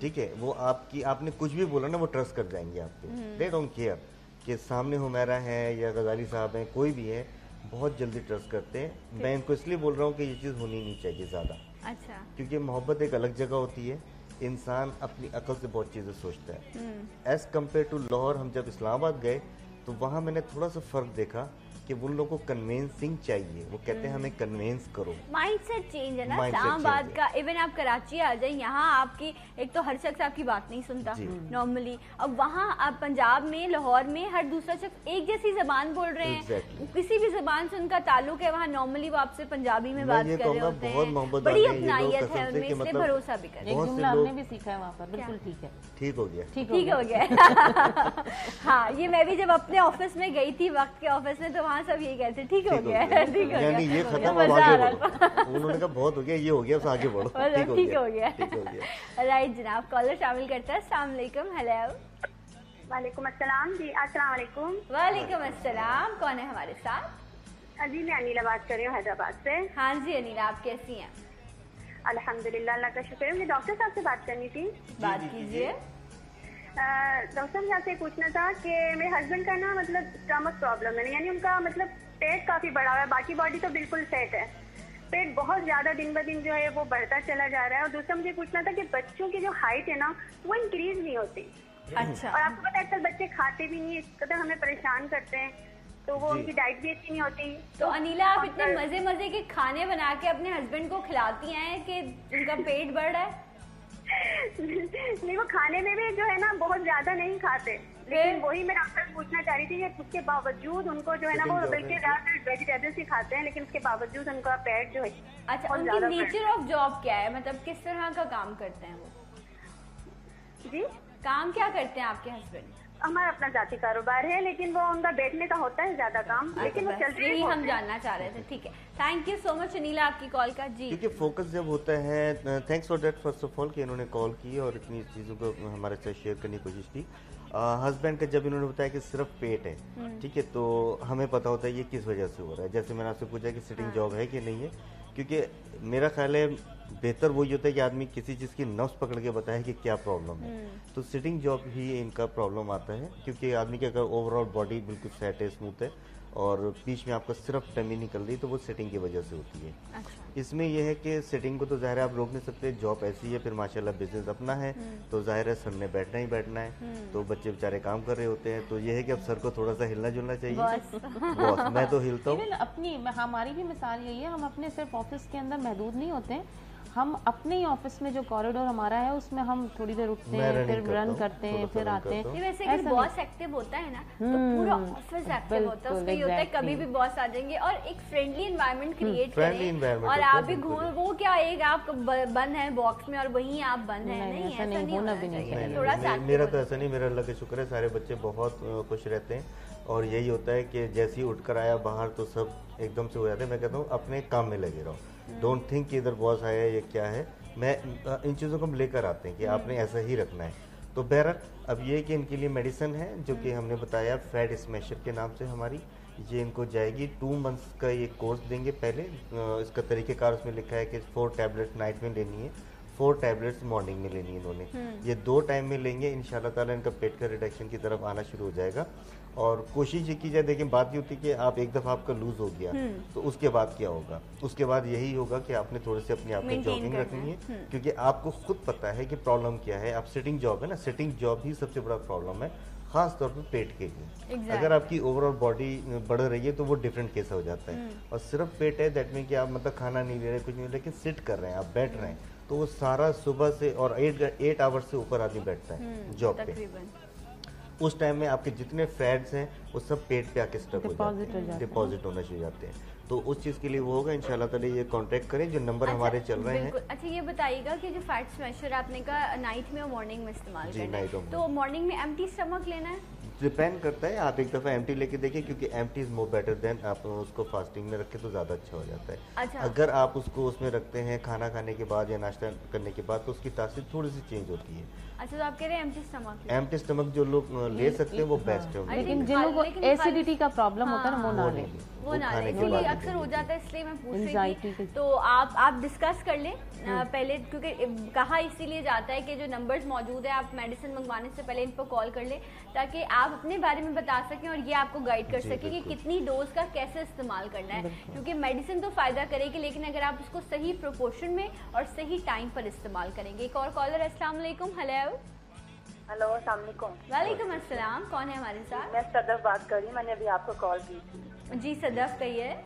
ठीक है, वो आपने कुछ भी बोला ना वो ट्रस्ट कर जाएंगे आप पे, दे डोंट केयर कि सामने हुमैरा है या गजाली साहब हैं, कोई भी है, बहुत जल्दी ट्रस्ट करते हैं। मैं इनको इसलिए बोल रहा हूँ कि ये चीज़ होनी नहीं चाहिए ज़्यादा, अच्छा, क्योंकि मोहब्बत एक अलग जगह होती है, इंसान अपनी अकल से बहुत चीज़ें सोचता है। एज कम्पेयर टू लाहौर, हम जब इस्लामाबाद गए तो वहाँ मैंने थोड़ा सा फ़र्क देखा कि उन लोगों को कन्वेंसिंग चाहिए, वो कहते हैं हमें कन्वेंस करो। माइंडसेट चेंज है ना Mindset इस्लामाबाद change का। इवन आप कराची आ जाए, यहाँ आपकी एक तो हर शख्स आपकी बात नहीं सुनता जी। नॉर्मली। अब वहाँ आप पंजाब में, लाहौर में हर दूसरा शख्स एक जैसी जबान बोल रहे हैं। Exactly. किसी भी जबान से उनका ताल्लुक है, वहाँ नॉर्मली वो आपसे पंजाबी में मैं बात ये कर रहे कहूँगा होते बहुत हैं, मोहब्बत बड़ी वाले हैं ये लोग, अपनाइयत कसम है से उनमें, कि इसलिए मतलब भरोसा भी कर। एक बहुत से जुमला लोग- हमने भी सीखा है वहाँ पर, बिल्कुल ठीक है, ठीक हो गया। ठीक ठीक हो गया। गया। हाँ, ये मैं भी जब अपने ऑफिस में गई थी, वक्त के ऑफिस में, तो वहाँ सब यही कहते ठीक हो गया, ठीक हो यानी गया। ये खत्म, अब मजा आ आगे रहा बढ़ो। उन्होंने कहा बहुत हो गया, ये हो गया, अब आगे बढ़ो। मतलब ठीक हो गया। ठीक हो गया। राइट जनाब, कॉलर शामिल करता है। अस्सलाम वालेकुम। हेलो। वालेकुम अस्सलाम जी, अस्सलाम वालेकुम। वालेकुम अस्सलाम। कौन है हमारे साथ? जी मैं अनिला बात कर रही हूँ हैदराबाद से। हाँ जी अनिला, आप कैसी हैं? अल्हम्दुलिल्लाह, अल्लाह का शुक्र है। मुझे डॉक्टर साहब से बात करनी थी। बात कीजिए। डॉक्टर साहब, आपसे पूछना था कि मेरे हस्बैंड का ना मतलब स्टमक प्रॉब्लम है, यानी उनका मतलब पेट काफी बड़ा हुआ है, बाकी बॉडी तो बिल्कुल सेट है, पेट बहुत ज्यादा दिन ब दिन जो है वो बढ़ता चला जा रहा है। और दूसरा मुझे पूछना था कि बच्चों की जो हाइट है ना वो इंक्रीज नहीं होती, अच्छा, और आपको पता है आजकल बच्चे खाते भी नहीं, इस कदर हमें परेशान करते हैं, तो वो जी। उनकी डाइट भी अच्छी नहीं होती। तो अनिला आप इतने मजे मजे के खाने बना के अपने हस्बैंड को खिलाती हैं कि उनका पेट बढ़ रहा है? नहीं, वो खाने में भी जो है ना बहुत ज्यादा नहीं खाते, लेकिन वही मैं आपसे पूछना चाह रही थी कि उसके बावजूद उनको जो है ना वो बल्कि ज्यादातर वेजिटेबल्स ही खाते हैं, लेकिन उसके बावजूद उनका पेट जो है अच्छा, बहुत उनकी ज्यादा नेचर ऑफ जॉब क्या है, मतलब किस तरह का काम करते हैं वो? जी काम क्या करते हैं आपके हस्बैंड? हमारा अपना जाति कारोबार है, लेकिन वो उनका बैठने का होता है ज्यादा काम, लेकिन वो बस चलते यही हैं। हम जानना चाह रहे थे। ठीक है, thank you so much Anila आपकी कॉल का। जी क्योंकि फोकस जब होता है, thanks for that first of all कि इन्होंने कॉल की और इतनी चीज़ों को हमारे साथ शेयर करने की कोशिश की। हस्बैंड का जब इन्होंने बताया कि सिर्फ पेट है, ठीक है, तो हमें पता होता है ये किस वजह से हो रहा है। जैसे मैंने आपसे पूछा कि सिटिंग जॉब है कि नहीं है, क्योंकि मेरा ख्याल है बेहतर वही होता है कि आदमी किसी चीज़ की नब्ज पकड़ के बताए कि क्या प्रॉब्लम है। तो सिटिंग जॉब ही इनका प्रॉब्लम आता है, क्योंकि आदमी की अगर ओवरऑल बॉडी बिल्कुल सेट है, स्मूथ है, और बीच में आपका सिर्फ टमी निकल रही, तो वो सिटिंग की वजह से होती है। अच्छा, इसमें यह है कि सिटिंग को तो जाहिर है आप रोक नहीं सकते, जॉब ऐसी है, फिर माशाल्लाह बिजनेस अपना है, तो जाहिर है सर ने बैठना ही बैठना है, तो बच्चे बेचारे काम कर रहे होते हैं, तो यह है कि अब सर को थोड़ा सा हिलना जुलना चाहिए। बॉस मैं तो हिलता हूँ। इवन अपनी हमारी भी मिसाल यही है, हम अपने सिर्फ ऑफिस के अंदर महदूद नहीं होते हैं, हम अपने ही ऑफिस में जो कॉरिडोर हमारा है उसमें हम थोड़ी देर उठते मैं हैं, running फिर करता रन हूँ, करते हैं, थोड़ा सा फिर run आते हैं। करता हूँ। नहीं वैसे ऐसा अगर नहीं। बॉस एक्टिव होता है ना तो पूरा ऑफिस एक्टिव होता है, उसका ये होता है कभी भी बॉस आ जाएंगे, और एक फ्रेंडली एनवायरनमेंट क्रिएट friendly करें, environment और होता है, आप भी बिल्कुल। घूम, वो क्या एक आप बंद है बॉक्स में और वहीं आप बंद है, नहीं, नहीं ऐसा ऐसा नहीं, नहीं होना होना भी नहीं चाहिए, चाहिए। थोड़ा सा मेरा active तो ऐसा नहीं, मेरा अल्लाह का शुक्र है, सारे बच्चे बहुत खुश रहते हैं, और यही होता है कि जैसे ही उठकर आया बाहर तो सब एकदम से हो जाते हैं। मैं कहता हूँ अपने काम में लगे रहो, डोंट थिंक कि इधर बॉस आया ये क्या है। मैं इन चीज़ों को हम लेकर आते हैं कि आपने ऐसा ही रखना है, तो बहरहाल अब ये कि इनके लिए मेडिसिन है जो कि हमने बताया फैट स्मैशर के नाम से हमारी, ये इनको जाएगी 2 मंथ्स का ये कोर्स देंगे पहले। इसका तरीक़ेकार उसमें लिखा है कि 4 टैबलेट नाइट में लेनी है, 4 टैबलेट्स मॉर्निंग में लेनी है इन्होंने। ये 2 टाइम में लेंगे, इंशाल्लाह ताला इनका पेट का रिडक्शन की तरफ आना शुरू हो जाएगा। और कोशिश ये की जाए, देखिए बात ये होती है कि आप एक दफ़ा आपका लूज हो गया तो उसके बाद क्या होगा, उसके बाद यही होगा कि आपने थोड़े से अपने आप में जॉगिंग रखनी है, क्योंकि आपको खुद पता है कि प्रॉब्लम क्या है। आप सिटिंग जॉब है ना, सिटिंग जॉब ही सबसे बड़ा प्रॉब्लम है, खास तौर पर पेट के लिए। अगर आपकी ओवरऑल बॉडी बढ़ रही है तो वो डिफरेंट केस हो जाता है। और सिर्फ पेट है दैट मीन कि आप मतलब खाना नहीं ले रहे, कुछ नहीं, लेकिन सिट कर रहे हैं, आप बैठ रहे हैं, तो वो सारा सुबह से और 8 आवर्स से ऊपर आदमी बैठता है जॉब पे। उस टाइम में आपके जितने फैट्स हैं वो सब पेट पे आके स्टक हो जाते हैं, डिपॉजिट होना शुरू हो जाते हैं। तो उस चीज़ के लिए वो होगा, इंशाल्लाह ताला ये कांटेक्ट करें, जो नंबर हमारे चल रहे हैं। अच्छा ये बताइएगा कि जो फैट स्मैशर आपने कहा नाइट में और मॉर्निंग में इस्तेमाल करना है, तो मॉर्निंग में एम्प्टी स्टमक लेना है? डिपेंड करता है, आप एक दफ़ा एम्प्टी लेके देखिए, क्योंकि empty is more better than आप उसको फास्टिंग में रखें तो ज़्यादा अच्छा हो जाता है। अच्छा। अगर आप उसको उसमें रखते हैं खाना खाने के बाद या नाश्ता करने के बाद तो उसकी तासीर थोड़ी सी चेंज होती है। अच्छा, तो आप कह रहे हैं एम्प्टी स्टमक? एम्प्टी स्टमक जो लोग ले सकते हैं वो बेस्ट है। लेकिन जिन लोगों को एसिडिटी का प्रॉब्लम होता है ना, वो ना लें, वो ना लें, इसलिए अक्सर हो जाता है, इसलिए मैं पूछ रही थी। तो आप डिस्कस कर लें पहले, क्योंकि कहा इसीलिए जाता है कि जो नंबर्स मौजूद है, आप मेडिसिन मंगवाने से पहले इन पर कॉल कर लें, ताकि आप अपने बारे में बता सकें और ये आपको गाइड कर सकें कि कितनी डोज का कैसे इस्तेमाल करना है। क्योंकि मेडिसिन तो फायदा करेगी, लेकिन अगर आप उसको सही प्रोपोर्शन में और सही टाइम पर इस्तेमाल करेंगे। एक और कॉलर, अस्सलाम वालेकुम। हेलो, अस्सलाम वालेकुम। वालेकुम अस्सलाम, कौन है हमारे साथ? मैं सदफ बात कर रही हूँ, मैंने अभी आपको कॉल की थी। जी सदफ, कहिए।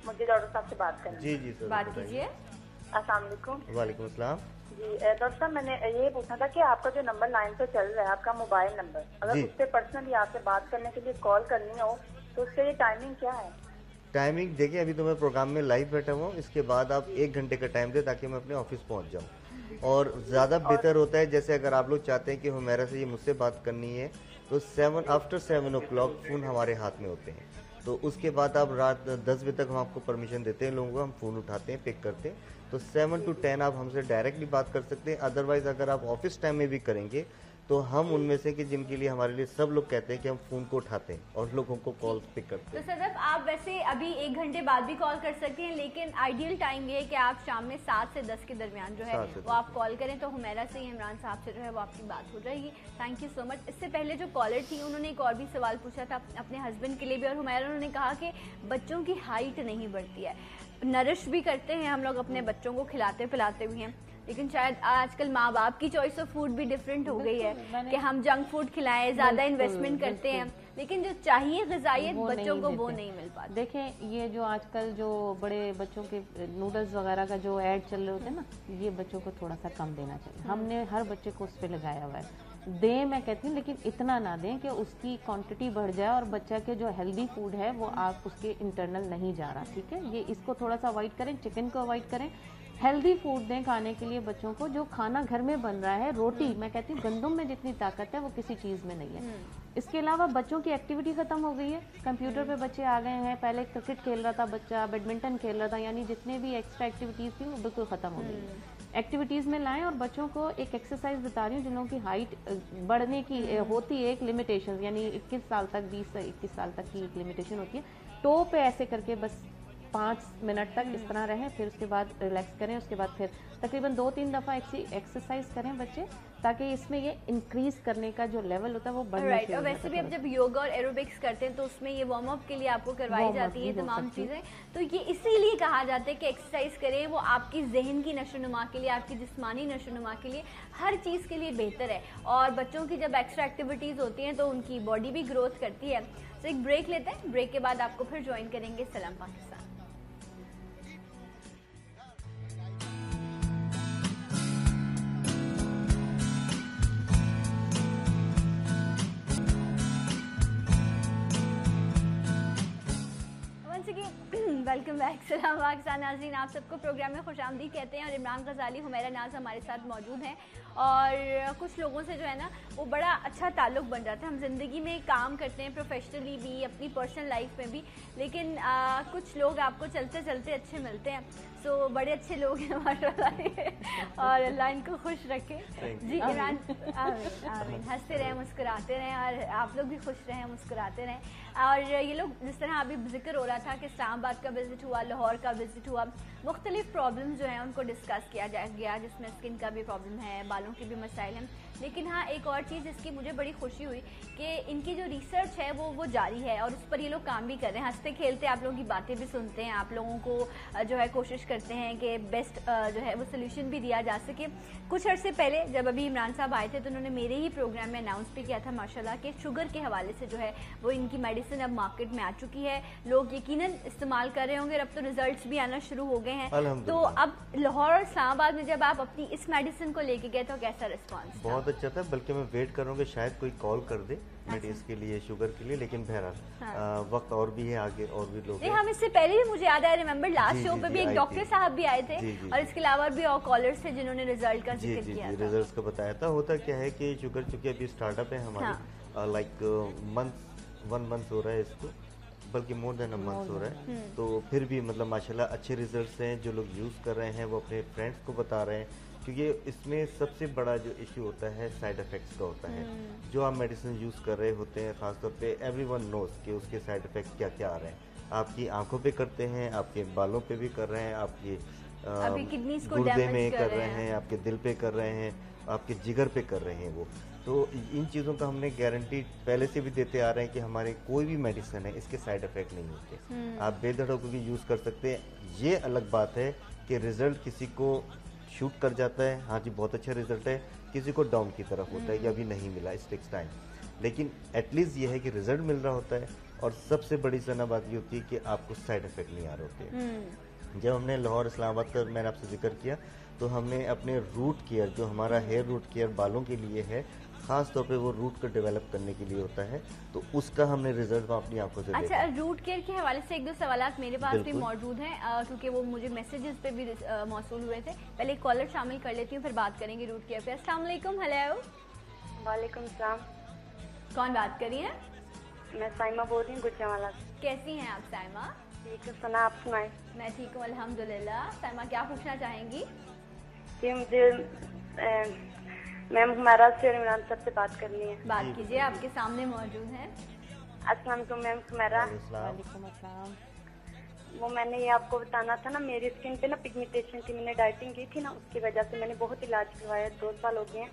मुझे डॉक्टर साहब से बात करनी है। जी सर, बात कीजिए। अस्सलाम वालेकुम। वालेकुम अस्सलाम। जी डॉक्टर साहब, मैंने ये पूछना था कि आपका जो नंबर लाइन पे चल रहा है, आपका मोबाइल नंबर, अगर उससे पर्सनली आपसे बात करने के लिए कॉल करनी हो तो उसके लिए टाइमिंग क्या है? टाइमिंग देखिए, अभी तो मैं प्रोग्राम में लाइव बैठा हुआ हूँ, इसके बाद आप 1 घंटे का टाइम दें ताकि मैं अपने ऑफिस पहुँच जाऊँ। और ज़्यादा बेहतर होता है, जैसे अगर आप लोग चाहते हैं कि हुमैरा से ये मुझसे बात करनी है तो आफ्टर 7 o'clock फ़ोन हमारे हाथ में होते हैं, तो उसके बाद आप रात 10 बजे तक हम आपको परमिशन देते हैं, लोगों को हम फ़ोन उठाते हैं, पिक करते हैं। तो 7 to 10 आप हमसे डायरेक्टली बात कर सकते हैं। अदरवाइज़ अगर आप ऑफिस टाइम में भी करेंगे तो हम उनमें से कि जिनके लिए हमारे लिए सब लोग कहते हैं कि हम फ़ोन को उठाते हैं और लोगों को कॉल पिक करते हैं। तो सदफ, आप वैसे अभी 1 घंटे बाद भी कॉल कर सकते हैं, लेकिन आइडियल टाइम ये है कि आप शाम में 7 से 10 के दरमियान जो है वो आप कॉल करें, तो हुमैरा से, इमरान साहब से जो है वो आपकी बात हो जाएगी। Thank you so much. इससे पहले जो कॉलर थी उन्होंने एक और भी सवाल पूछा था अपने हस्बैंड के लिए भी, और हुमैरा उन्होंने कहा कि बच्चों की हाइट नहीं बढ़ती है। नरिश भी करते हैं हम लोग, अपने बच्चों को खिलाते पिलाते भी हैं, लेकिन शायद आजकल माँ बाप की चॉइस ऑफ फूड भी डिफरेंट हो गई है कि हम जंक फूड खिलाएं, ज्यादा इन्वेस्टमेंट करते हैं, लेकिन जो चाहिए ग़िज़ाइयत बच्चों को वो नहीं मिल पाती। देखें, ये जो आजकल जो बड़े बच्चों के नूडल्स वगैरह का जो ऐड चल रहे होते हैं ना, ये बच्चों को थोड़ा सा कम देना चाहिए। हमने हर बच्चे को उस पर लगाया हुआ है, दें मैं कहती हूँ, लेकिन इतना ना दें कि उसकी क्वांटिटी बढ़ जाए और बच्चा के जो हेल्दी फूड है वो आप उसके इंटरनल नहीं जा रहा। ठीक है, ये इसको थोड़ा सा अवॉइड करें, चिकन को अवॉइड करें, हेल्दी फूड दें खाने के लिए बच्चों को। जो खाना घर में बन रहा है, रोटी, मैं कहती हूँ गंदम में जितनी ताकत है वो किसी चीज़ में नहीं है। इसके अलावा बच्चों की एक्टिविटी खत्म हो गई है, कंप्यूटर पे बच्चे आ गए हैं। पहले क्रिकेट खेल रहा था बच्चा, बैडमिंटन खेल रहा था, यानी जितने भी एक्स्ट्रा एक्टिविटीज़ थी वो बिल्कुल ख़त्म हो गई है। एक्टिविटीज़ में लाएं, और बच्चों को एक एक्सरसाइज बता रही हूँ, जिन लोगों की हाइट बढ़ने की होती है एक लिमिटेशन, यानी 21 साल तक, 20 से 21 साल तक की एक लिमिटेशन होती है। टो पे ऐसे करके बस 5 मिनट तक इस तरह रहें, फिर उसके बाद रिलैक्स करें, उसके बाद फिर तकरीबन 2-3 दफ़ा एक्सरसाइज करें बच्चे, ताकि इसमें ये इंक्रीज करने का जो लेवल होता है वो बढ़ना चाहिए। और वैसे भी अब जब योगा और एरोबिक्स करते हैं तो उसमें ये वार्म अप के लिए आपको करवाई जाती है तमाम चीज़ें, तो ये इसीलिए कहा जाता है कि एक्सरसाइज करें, वो आपकी जहन की नशोनुमा के लिए, आपकी जिस्मानी नशोनुमा के लिए, हर चीज़ के लिए बेहतर है। और बच्चों की जब एक्स्ट्रा एक्टिविटीज़ होती हैं तो उनकी बॉडी भी ग्रोथ करती है। तो एक ब्रेक लेते हैं, ब्रेक के बाद आपको फिर ज्वाइन करेंगे सलाम पाकिस्तान। Welcome back. सलाम पाकिस्तान नाज़रीन, आप सबको प्रोग्राम में खुशामदीद कहते हैं और इमरान गज़ाली, हुमैरा नाज हमारे साथ मौजूद हैं। और कुछ लोगों से जो है ना वो बड़ा अच्छा ताल्लुक़ बन जाता है। हम ज़िंदगी में काम करते हैं, प्रोफेशनली भी, अपनी पर्सनल लाइफ में भी, लेकिन कुछ लोग आपको चलते चलते अच्छे मिलते हैं। सो बड़े अच्छे लोग हैं माशाल्लाह और अल्लाह इनको खुश रखे। जी इमरान, आमीन आमीन। हंसते रहें, मुस्कुराते रहें और आप लोग भी खुश रहें, मुस्कुराते रहें। और ये लोग जिस तरह अभी जिक्र हो रहा था कि इस्लामाबाद का विज़िट हुआ, लाहौर का विज़िट हुआ, मुख्तलिफ प्रॉब्लम जो हैं उनको डिस्कस किया गया, जिसमें स्किन का भी प्रॉब्लम है, बालों के भी मसाइल हैं। लेकिन हाँ, एक और चीज़ जिसकी मुझे बड़ी खुशी हुई कि इनकी जो रिसर्च है वो जारी है और उस पर ये लोग काम भी कर रहे हैं। हंसते खेलते आप लोगों की बातें भी सुनते हैं, आप लोगों को जो है कोशिश करते हैं कि बेस्ट जो है वो सोल्यूशन भी दिया जा सके। कुछ अर्से पहले जब अभी इमरान साहब आए थे तो उन्होंने मेरे ही प्रोग्राम में अनाउंस भी किया था माशाल्लाह कि शुगर के हवाले से जो है वो इनकी मेडिसिन अब मार्केट में आ चुकी है। लोग यकीनन इस्तेमाल कर रहे होंगे और अब तो रिजल्ट्स भी आना शुरू हो गए हैं। तो अब लाहौर और इस्लामाबाद में जब आप अपनी इस मेडिसिन को लेके गए तो कैसा रिस्पॉन्स? बहुत अच्छा था, बल्कि मैं वेट कर रहा हूँ कि शायद कोई कॉल कर दे मेडिसिन के लिए, शुगर के लिए, लेकिन बहरहाल वक्त और भी है, आगे और भी लोग हैं। हम इससे पहले भी, मुझे याद है, रिमेम्बर लास्ट शो पे भी एक डॉक्टर साहब भी आए थे और इसके अलावा भी और कॉलर्स थे जिन्होंने रिजल्ट का जिक्र किया था। रिजल्ट्स का बताया था। होता क्या है कि शुगर चूंकि अभी स्टार्टअप है हमारी, लाइक 1 मंथ हो रहा है इसको, बल्कि मोर देन अ मंथ हो रहा है। तो फिर भी मतलब माशाल्लाह अच्छे रिजल्ट्स हैं। जो लोग यूज़ कर रहे हैं वो अपने फ्रेंड्स को बता रहे हैं, क्योंकि इसमें सबसे बड़ा जो इश्यू होता है साइड इफ़ेक्ट्स का होता है। जो आप मेडिसिन यूज़ कर रहे होते हैं, ख़ासतौर पे एवरीवन नोज़ कि उसके साइड इफ़ेक्ट्स क्या क्या आ रहे हैं। आपकी आंखों पे करते हैं, आपके बालों पे भी कर रहे हैं, आपके गुर्दे में कर रहे हैं, आपके दिल पे कर रहे हैं, आपके जिगर पे कर रहे हैं वो। तो इन चीज़ों का हमने गारंटी पहले से भी देते आ रहे हैं कि हमारे कोई भी मेडिसिन है इसके साइड इफ़ेक्ट नहीं होते। आप बेधड़क होकर यूज़ कर सकते हैं। ये अलग बात है कि रिज़ल्ट किसी को शूट कर जाता है, हाँ जी बहुत अच्छा रिजल्ट है, किसी को डाउन की तरफ होता है कि अभी नहीं मिला, इट टेक्स टाइम। लेकिन एटलीस्ट ये है कि रिजल्ट मिल रहा होता है। और सबसे बड़ी सना बात ये होती है कि आपको साइड इफेक्ट नहीं आ रहे होते। जब हमने लाहौर इस्लामाबाद का मैंने आपसे जिक्र किया तो हमने अपने रूट केयर, जो हमारा हेयर रूट केयर बालों के लिए है, खास तौर पे वो रूट को डेवलप करने के लिए होता है, तो उसका हमने रिजल्ट अपनी आंखों से देखा। अच्छा, रूट केयर के हवाले से एक दो सवालात मेरे पास भी मौजूद हैं, क्योंकि वो मुझे मैसेजेस पे भी मौसूल हुए थे। पहले कॉलर शामिल कर लेती हूँ, फिर बात करेंगे रूट केयर पे। अस्सलाम वालेकुम। हेलो। वालेकुम सलाम। कौन बात कर रही है? मैं साइमा बोल रही हूँ गुजरावाला। कैसी हैं आप साइमा? ठीक है, सुना आप सुनाए? मैं ठीक हूँ अल्हम्दुलिल्लाह। साइमा क्या पूछना चाहेंगी? जी मुझे मैम हुमैरा से और इमरान साहब से बात करनी है। बात कीजिए, आपके सामने मौजूद हैं। अस्सलाम वालेकुम मैम हुमैरा। वालेकुम अस्सलाम। वो मैंने ये आपको बताना था ना, मेरी स्किन पे ना पिगमेंटेशन थी, मैंने डाइटिंग की थी ना, उसकी वजह से मैंने बहुत इलाज करवाया, 2 साल हो गए हैं।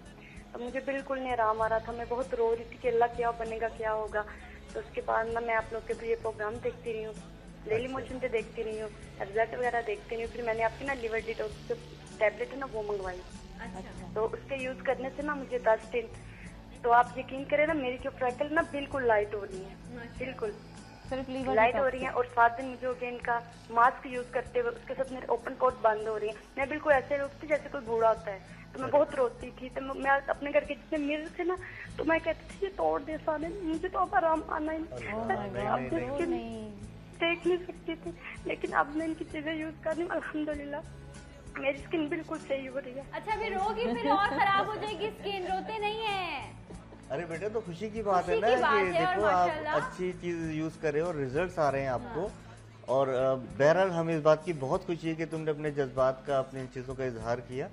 तो मुझे बिल्कुल नहीं आराम आ रहा था, मैं बहुत रो रही थी कि अल्लाह क्या बनेगा क्या होगा। तो उसके बाद ना मैं आप लोग के ये प्रोग्राम देखती रही हूँ, डेली मोशन पे देखती रही हूँ, रिजल्ट वगैरह देखती रही हूँ। फिर मैंने आपकी ना लिवर डिटॉक्स जो टैबलेट है ना वो मंगवाई। तो उसके यूज करने से ना मुझे 10 दिन, तो आप यकीन करें ना मेरी जो फ्रैकल ना बिल्कुल लाइट हो रही है, बिल्कुल सिर्फ लीवर लाइट हो रही है। और 7 दिन मुझे हो गया इनका मास्क यूज करते हुए, उसके साथ मेरे ओपन पोर्ट बंद हो रही है। मैं बिल्कुल ऐसे रोती जैसे कोई बूढ़ा होता है। तो मैं बहुत रोती थी। तो मैं अपने घर के जितने मिरर थे ना, तो मैं कहती थी ये तोड़ दे सारे, मुझे तो अब आराम आना ही देख नहीं सकती थी। लेकिन अब मैं इनकी चीजें यूज कर रही हूँ, अल्हम्दुलिल्लाह मेरी स्किन बिल्कुल सही हो रही है। अच्छा, फिर रोगी फिर और खराब हो जाएगी स्किन, रोते नहीं है। अरे बेटे, तो खुशी की बात है ना कि देखो आप अच्छी चीज यूज कर रहे हो, रिजल्ट्स आ रहे हैं आपको। और बहरहाल हमें इस बात की बहुत खुशी है कि तुमने अपने जज्बात का, अपनी चीज़ों का इजहार किया।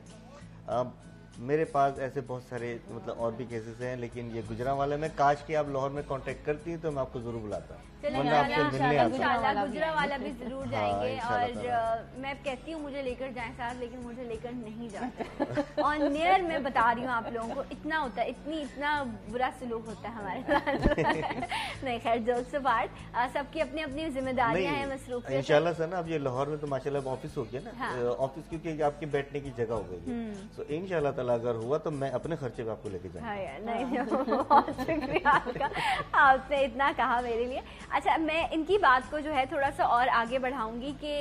मेरे पास ऐसे बहुत सारे मतलब और भी केसेस हैं, लेकिन ये गुजरांवाला में, काश कि आप लाहौर में कांटेक्ट करती हैं तो मैं आपको जरूर बुलाता। इंशाल्लाह गुजरांवाला भी जरूर जाएंगे। और मैं कहती हूँ मुझे लेकर जाएं साथ, लेकिन मुझे लेकर नहीं जाते। और नियर मैं बता रही हूँ आप लोगों को, इतना होता है, इतना बुरा सलूक होता है हमारे साथ। नहीं खैर, जोक्स अपार्ट, सबकी अपनी अपनी जिम्मेदारियां हैं, मसरूफियत। इंशाल्लाह से ना अब ये लाहौर में तो माशाल्लाह ऑफिस हो गया ना, ऑफिस क्योंकि आपके बैठने की जगह हो गई है। तो इंशाल्लाह अगर हुआ तो मैं अपने खर्चे पे आपको लेके जाऊंगा। नहीं, बहुत शुक्रिया आपका, आपने इतना कहा मेरे लिए। अच्छा, मैं इनकी बात को जो है थोड़ा सा और आगे बढ़ाऊंगी कि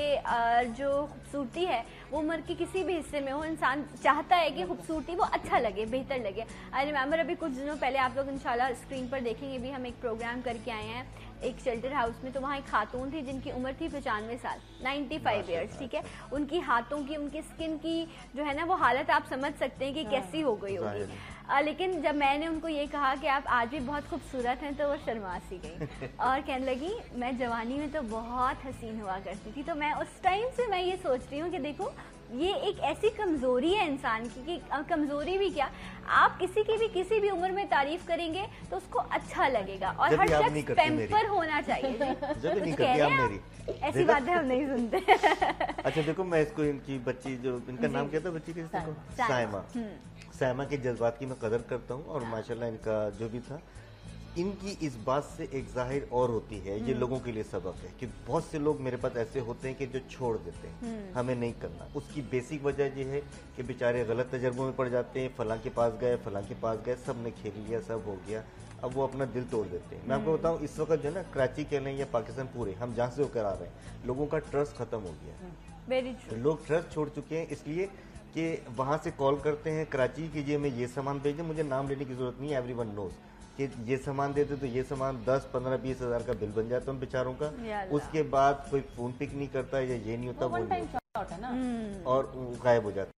जो खूबसूरती है वो उम्र के किसी भी हिस्से में हो, इंसान चाहता है कि खूबसूरती वो अच्छा लगे, बेहतर लगे। आई रिमेम्बर अभी कुछ दिनों पहले, आप लोग इंशाल्लाह स्क्रीन पर देखेंगे भी, हम एक प्रोग्राम करके आए हैं, एक शेल्टर हाउस में, तो वहाँ एक खातून थी जिनकी उम्र थी 95 साल, 95 ईयर्स, ठीक है। उनकी हाथों की, उनकी स्किन की जो है ना वो हालत आप समझ सकते हैं कि कैसी हो गई होगी। लेकिन जब मैंने उनको ये कहा कि आप आज भी बहुत खूबसूरत हैं, तो वो शर्मा सी गई और कहने लगी मैं जवानी में तो बहुत हसीन हुआ करती थी। तो मैं उस टाइम से मैं ये सोच रही हूँ कि देखो ये एक ऐसी कमजोरी है इंसान की कि कमजोरी भी क्या, आप किसी की भी किसी भी उम्र में तारीफ करेंगे तो उसको अच्छा लगेगा। और हर शख्स पैम्पर होना चाहिए। जब नहीं करती आप मेरी ऐसी बातें हम नहीं सुनते। अच्छा देखो, मैं इसको इनकी बच्ची जो इनका नाम क्या था बच्ची के, सायमा, सायमा के जज्बात की मैं कदर करता हूँ और माशाल्लाह इनका जो भी था, इनकी इस बात से एक जाहिर और होती है, ये लोगों के लिए सबक है कि बहुत से लोग मेरे पास ऐसे होते हैं कि जो छोड़ देते हैं, हमें नहीं करना। उसकी बेसिक वजह ये है कि बेचारे गलत तजर्बों में पड़ जाते हैं, फलां के पास गए, फलां के पास गए, सब ने खेल लिया, सब हो गया, अब वो अपना दिल तोड़ देते हैं। मैं आपको बताऊं, इस वक्त जो है ना कराची के लिए या पाकिस्तान पूरे, हम जहाँ से होकर आ रहे हैं, लोगों का ट्रस्ट खत्म हो गया। लोग ट्रस्ट छोड़ चुके हैं, इसलिए कि वहाँ से कॉल करते हैं कराची की, ये मैं ये सामान भेज दें, मुझे नाम लेने की जरूरत नहीं है, एवरीवन नोज कि ये सामान देते तो ये सामान 10, 15, 20 हज़ार का बिल बन जाता है उन बेचारों का। उसके बाद कोई फोन पिक नहीं करता या ये नहीं होता, वो नहीं होता ना, और गायब हो जाता।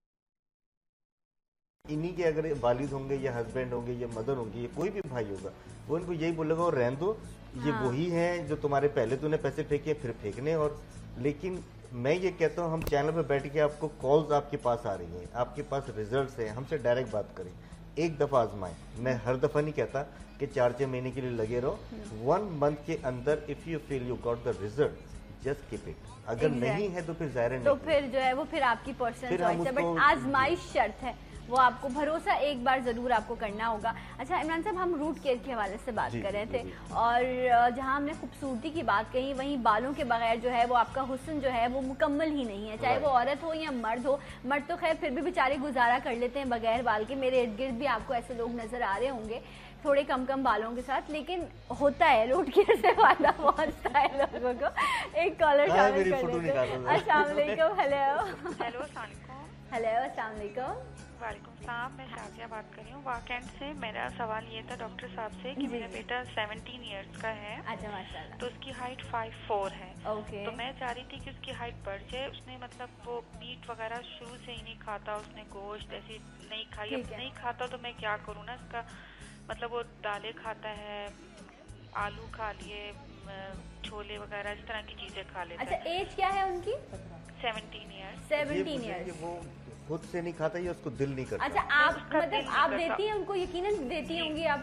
इन्हीं के अगर वालिद होंगे या हस्बैंड होंगे या मदर होंगी या कोई भी भाई होगा, वो इनको यही बोलेगा और रहने दो, ये वही है जो तुम्हारे पहले तूने पैसे फेंके फिर फेंकने। और लेकिन मैं ये कहता हूँ, हम चैनल पे बैठ के आपको कॉल्स आपके पास आ रही हैं, आपके पास रिजल्ट्स हैं, हमसे डायरेक्ट बात करें, एक दफा आजमाएं। मैं हर दफा नहीं कहता कि 4-6 महीने के लिए लगे रहो, 1 मंथ के अंदर if you feel you got the result, just keep it. अगर नहीं है तो फिर जाहिर है, तो फिर जो है वो फिर आपकी पर्सनल चॉइस है, बट आजमाइश शर्त है, वो आपको भरोसा एक बार जरूर आपको करना होगा। अच्छा इमरान साहब, हम रूट केयर के हवाले से बात कर रहे थे और जहां हमने खूबसूरती की बात कही, वहीं बालों के बगैर जो है वो आपका हुस्न जो है वो मुकम्मल ही नहीं है, चाहे वो औरत हो या मर्द हो। मर्द तो खैर फिर भी बेचारे गुजारा कर लेते हैं बगैर बाल के, मेरे इर्द गिर्द भी आपको ऐसे लोग नजर आ रहे होंगे थोड़े कम बालों के साथ, लेकिन होता है रूट केयर से फायदा पहुंचता है लोगों को। एक कॉलर शामिल कर लेते हैं। अस्सलाम वालेकुम। हेलो अस्सलाम वालेकुम। वालेकुम सलाम, मैं शाजिया बात कर रही हूँ वाकैंड से। मेरा सवाल ये था डॉक्टर साहब से कि मेरा बेटा 17 इयर्स का है। अच्छा माशाल्लाह। तो उसकी हाइट 5'4" है। ओके। तो मैं चाह रही थी कि उसकी हाइट बढ़ जाए। उसने मतलब वो मीट वगैरह शुरू से ही नहीं खाता, उसने गोश्त ऐसी नहीं खाई। अब नहीं खाता तो मैं क्या करूँ ना इसका, मतलब वो दालें खाता है, आलू खा लिए, छोले वगैरह इस तरह की चीजें खा लेता है। अच्छा एज क्या है उनकी? 17 इयर्स। 17 इयर्स। वो खुद से नहीं खाता या उसको दिल नहीं करता? अच्छा आप मतलब आप देती हैं उनको, यकीनन देती होंगी आप?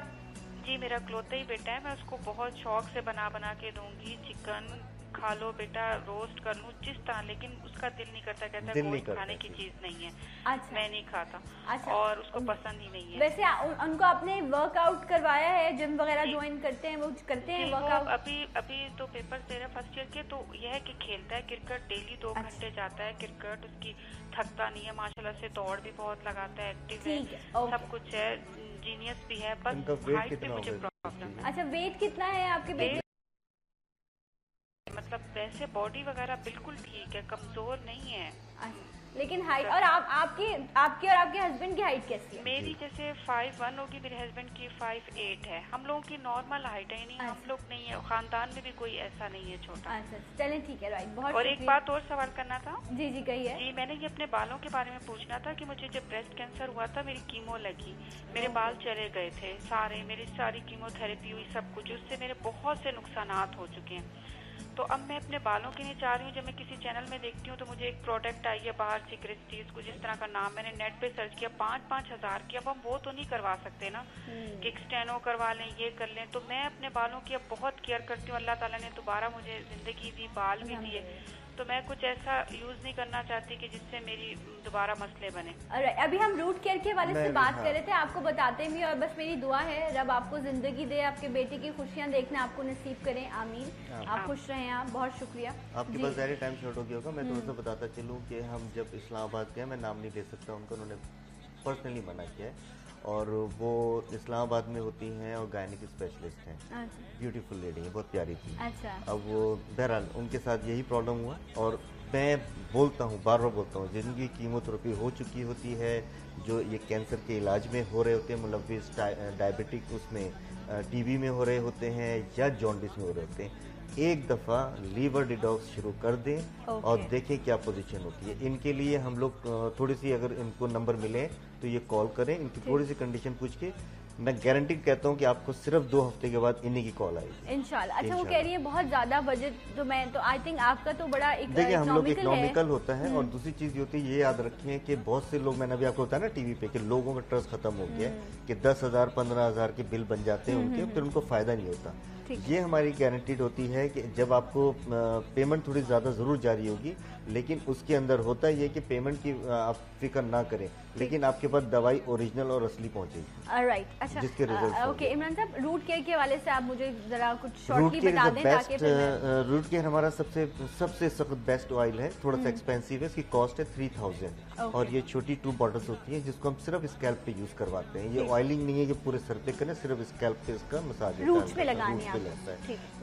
जी मेरा इकलौता ही बेटा है, मैं उसको बहुत शौक से बना के दूंगी। चिकन खा लो बेटा, रोस्ट कर लूँ जिस तरह, लेकिन उसका दिल नहीं करता, कहता है गोश्त खाने की चीज नहीं है। अच्छा। मैं नहीं खाता। अच्छा। और उसको पसंद ही नहीं है। वैसे उनको आपने वर्कआउट करवाया है, जिम वगैरह ज्वाइन करते हैं, वो करते हैं वर्कआउट? अभी तो पेपर दे रहा फर्स्ट ईयर के, तो यह है कि खेलता है क्रिकेट, डेली 2 घंटे जाता है क्रिकेट, उसकी थकता नहीं है माशाल्लाह से, दौड़ भी बहुत लगाता है, एक्टिव है, सब कुछ है, जीनियस भी है, बस हाइट पे मुझे प्रॉब्लम है। अच्छा वेट कितना है आपके बेटे? मतलब वैसे बॉडी वगैरह बिल्कुल ठीक है, कमजोर नहीं है। लेकिन हाइट, और आपकी और आपके हस्बैंड की हाइट कैसी है? मेरी जैसे 5'1" होगी, मेरे हस्बैंड की 5'8" है। हम लोगों की नॉर्मल हाइट है, नहीं हम लोग नहीं है, खानदान में भी कोई ऐसा नहीं है छोटा। अच्छा चलें ठीक है, राइट, बहुत। और एक बात और सवाल करना था। जी कहिए। जी मैंने ये अपने बालों के बारे में पूछना था कि मुझे जब ब्रेस्ट कैंसर हुआ था, मेरी कीमो लगी, मेरे बाल चले गए थे सारे, मेरी सारी कीमोथेरेपी हुई, सब कुछ, उससे मेरे बहुत से नुकसानात हो चुके हैं। तो अब मैं अपने बालों के लिए चाह रही हूँ, जब मैं किसी चैनल में देखती हूँ तो मुझे एक प्रोडक्ट आई है बाहर से, क्रिस्टीज कुछ इस तरह का नाम, मैंने नेट पे सर्च किया, 5-5 हज़ार की। अब हम वो तो नहीं करवा सकते ना कि एक्सटेनो करवा लें, ये कर लें। तो मैं अपने बालों की अब बहुत केयर करती हूँ, अल्लाह ताला ने दोबारा मुझे जिंदगी दी, बाल भी दिए, तो मैं कुछ ऐसा यूज नहीं करना चाहती कि जिससे मेरी दोबारा मसले बने। अभी हम रूट केयर के वाले से बात कर रहे थे, आपको बताते भी, और बस मेरी दुआ है रब आपको जिंदगी दे, आपके बेटे की खुशियां देखना आपको नसीब करें, आमीन। आप खुश रहें, आप बहुत शुक्रिया। आपके पास ज़्यादा टाइम शॉर्ट हो गया होगा, मैं थोड़ा सा बताता चलूँ कि हम जब इस्लामाबाद गए, मैं नाम नहीं ले सकता उनका, उन्होंने पर्सनली मना किया है, और वो इस्लामाबाद में होती हैं और गायनिक स्पेशलिस्ट हैं। ब्यूटीफुल लेडी है, बहुत प्यारी थी। अच्छा। अब वो बहरहाल उनके साथ यही प्रॉब्लम हुआ और मैं बोलता हूँ, बार बार बोलता हूँ, जिनकी कीमोथेरेपी हो चुकी होती है, जो ये कैंसर के इलाज में हो रहे होते हैं, मुलविस डायबिटिक उसमें टीबी में हो रहे होते हैं या जॉन्डिस में हो रहे होते हैं, एक दफ़ा लीवर डिटॉक्स शुरू कर दें और देखें क्या पोजीशन होती है। इनके लिए हम लोग थोड़ी सी, अगर इनको नंबर मिले तो ये कॉल करें, इनकी थोड़ी सी कंडीशन पूछ के मैं गारंटी कहता हूँ कि आपको सिर्फ 2 हफ्ते के बाद इन्हीं की कॉल आएगी इंशाल्लाह। अच्छा, वो कह रही है बहुत ज्यादा बजट, तो मैं तो आई थिंक आपका तो बड़ा देखिए हम लोग इकोनॉमिकल होता है। और दूसरी चीज होती है, ये याद रखें कि बहुत से लोग, मैंने अभी आपको बताया ना टीवी पे, कि लोगों का ट्रस्ट खत्म हो गया है कि 10,000 15,000 के बिल बन जाते हैं उनके, फिर उनको फायदा नहीं होता। ये हमारी गारंटीड होती है कि जब आपको पेमेंट थोड़ी ज्यादा जरूर जारी होगी, लेकिन उसके अंदर होता है ये कि पेमेंट की आप फिक्र ना करें, लेकिन आपके पास दवाई ओरिजिनल और असली पहुंचेगी। राइट, अच्छा, जिसके रिजल्ट ओके इमरान साहब, रूट केयर के वाले से आप मुझे जरा कुछ शॉर्टली बता दें ताकि रूट केयर हमारा सबसे सख्त बेस्ट ऑयल है, थोड़ा सा एक्सपेंसिव है, इसकी कॉस्ट है 3000 और ये छोटी 2 बॉटल्स होती है जिसको हम सिर्फ स्कैल्प पे यूज करवाते हैं। ये ऑयलिंग नहीं है, ये पूरे सर पे करें, सिर्फ स्कैल्प पे इसका मसाज रूट्स पे लगानी है,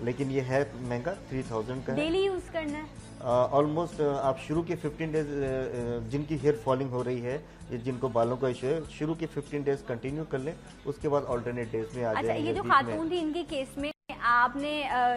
लेकिन ये है महंगा, 3000 का, डेली यूज करना है। ऑलमोस्ट आप शुरू के 15 डेज, जिनकी हेयर फॉलिंग हो रही है या जिनको बालों का इशू है, शुरू के 15 डेज कंटिन्यू कर लें, उसके बाद ऑल्टरनेट डेज में आ जाएंगे। अच्छा, ये जो खातून थी, इनके केस में आपने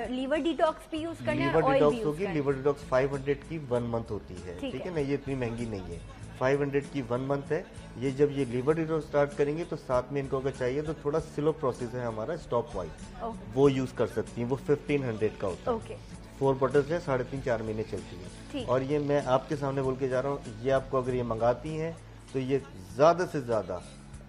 लीवर डिटॉक्स भी यूज करना है, लीवर डिटॉक्स होगी, लीवर डिटॉक्स 500 की 1 मंथ होती है, ठीक है ना, ये इतनी महंगी नहीं है, 500 की 1 मंथ है। ये जब ये लीवर डिटॉक्स स्टार्ट करेंगे तो साथ में इनको अगर चाहिए तो थोड़ा स्लो प्रोसेस है हमारा स्टॉप वाइट, वो यूज कर सकती है, वो 1500 का होता है। 4 बॉटल्स है, 3.5-4 महीने चलती है। और ये मैं आपके सामने बोल के जा रहा हूँ, ये आपको अगर ये मंगाती हैं तो ये ज्यादा से ज्यादा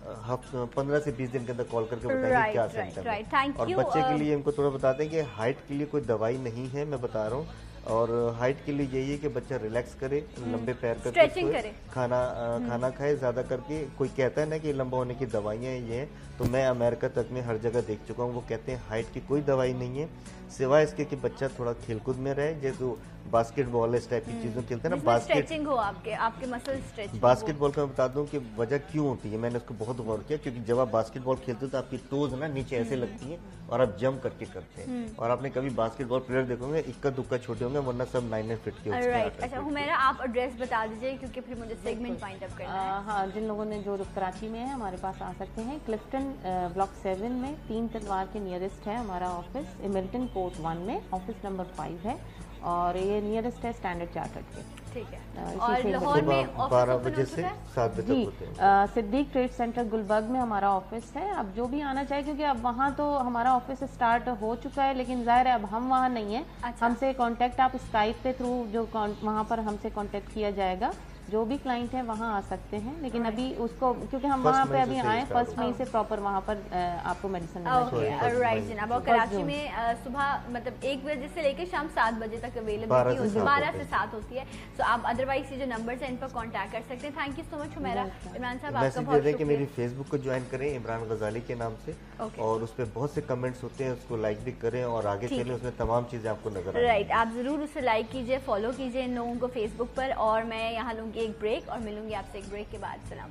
15 से 20 दिन के अंदर कॉल करके बताएंगे क्या सिम्टम है। और बच्चे के लिए इनको थोड़ा बताते हैं कि हाइट के लिए कोई दवाई नहीं है, मैं बता रहा हूँ, और हाइट के लिए यही है कि बच्चा रिलैक्स करे, लंबे पैर करके खाना खाए ज्यादा करके। कोई कहता है ना कि लंबा होने की दवाइयाँ ये हैं, तो मैं अमेरिका तक में हर जगह देख चुका हूँ, वो कहते हैं हाइट की कोई दवाई नहीं है, सिवाय इसके कि बच्चा थोड़ा खेलकूद में रहे, जैसे बास्केटबॉल इस टाइप की चीजों खेलते हैं ना, स्ट्रेचिंग हो, आपके मसल स्ट्रेच। बास्केटबॉल का मैं बता दूं कि वजह क्यों होती है, मैंने उसको बहुत गौर किया, क्योंकि जब आप बास्केटबॉल खेलते हो तो आपकी टोज ना नीचे ऐसे लगती है और आप जंप करके करते हैं। और आपने कभी बास्केटबॉल प्लेयर देखोगे, इक्का दुक्का छोटे होंगे, वरना सब 9 फीट के होते हैं। अच्छा हुमैरा, आप एड्रेस बता दीजिए क्योंकि फिर मुझे सेगमेंट फाइंड अप करना है। हाँ, जिन लोगों ने जो कराची में है हमारे पास आ सकते हैं। क्लिफ्टन ब्लॉक 7 में 3 तलवार के नियरेस्ट है हमारा ऑफिस। मिल्टन कोर्ट 1 में ऑफिस नंबर 5 है और ये नियरेस्ट है स्टैंडर्ड चार्टर्ड के। ठीक है। और लाहौर में 12 बजे से 7 बजे तक होते हैं। सिद्दीक ट्रेड सेंटर गुलबर्ग में हमारा ऑफिस है। अब जो भी आना चाहे, क्योंकि अब वहाँ तो हमारा ऑफिस स्टार्ट हो चुका है, लेकिन जाहिर है अब हम वहाँ नहीं है। अच्छा। हमसे कांटेक्ट आप स्काइप के थ्रू जो वहाँ पर हमसे कांटेक्ट किया जाएगा, जो भी क्लाइंट है वहाँ आ सकते हैं, लेकिन अभी उसको, क्योंकि हम वहाँ पे अभी आए 1 मई से प्रॉपर वहाँ पर आपको मेडिसिन राइट जनाब। और कराची में सुबह मतलब 1 बजे से लेकर शाम 7 बजे तक अवेलेबिलिटी होती है, 12 से 7 होती है। तो आप अदरवाइज ये जो नंबर है इन पर कॉन्टैक्ट कर सकते हैं। Thank you so much Humaira. Imran साहब, आपका बहुत शुक्रिया कि मेरी फेसबुक को ज्वाइन करें इमरान गजाली के नाम से, और उस पर बहुत से कमेंट्स होते हैं, उसको लाइक भी करें और आगे चलें, उसमें तमाम चीजें आपको नजर आएंगी। राइट, आप जरूर उसे लाइक कीजिए, फॉलो कीजिए इन लोगों को फेसबुक पर। और मैं यहाँ लूंगी एक ब्रेक और मिलूंगी आपसे एक ब्रेक के बाद। सलाम।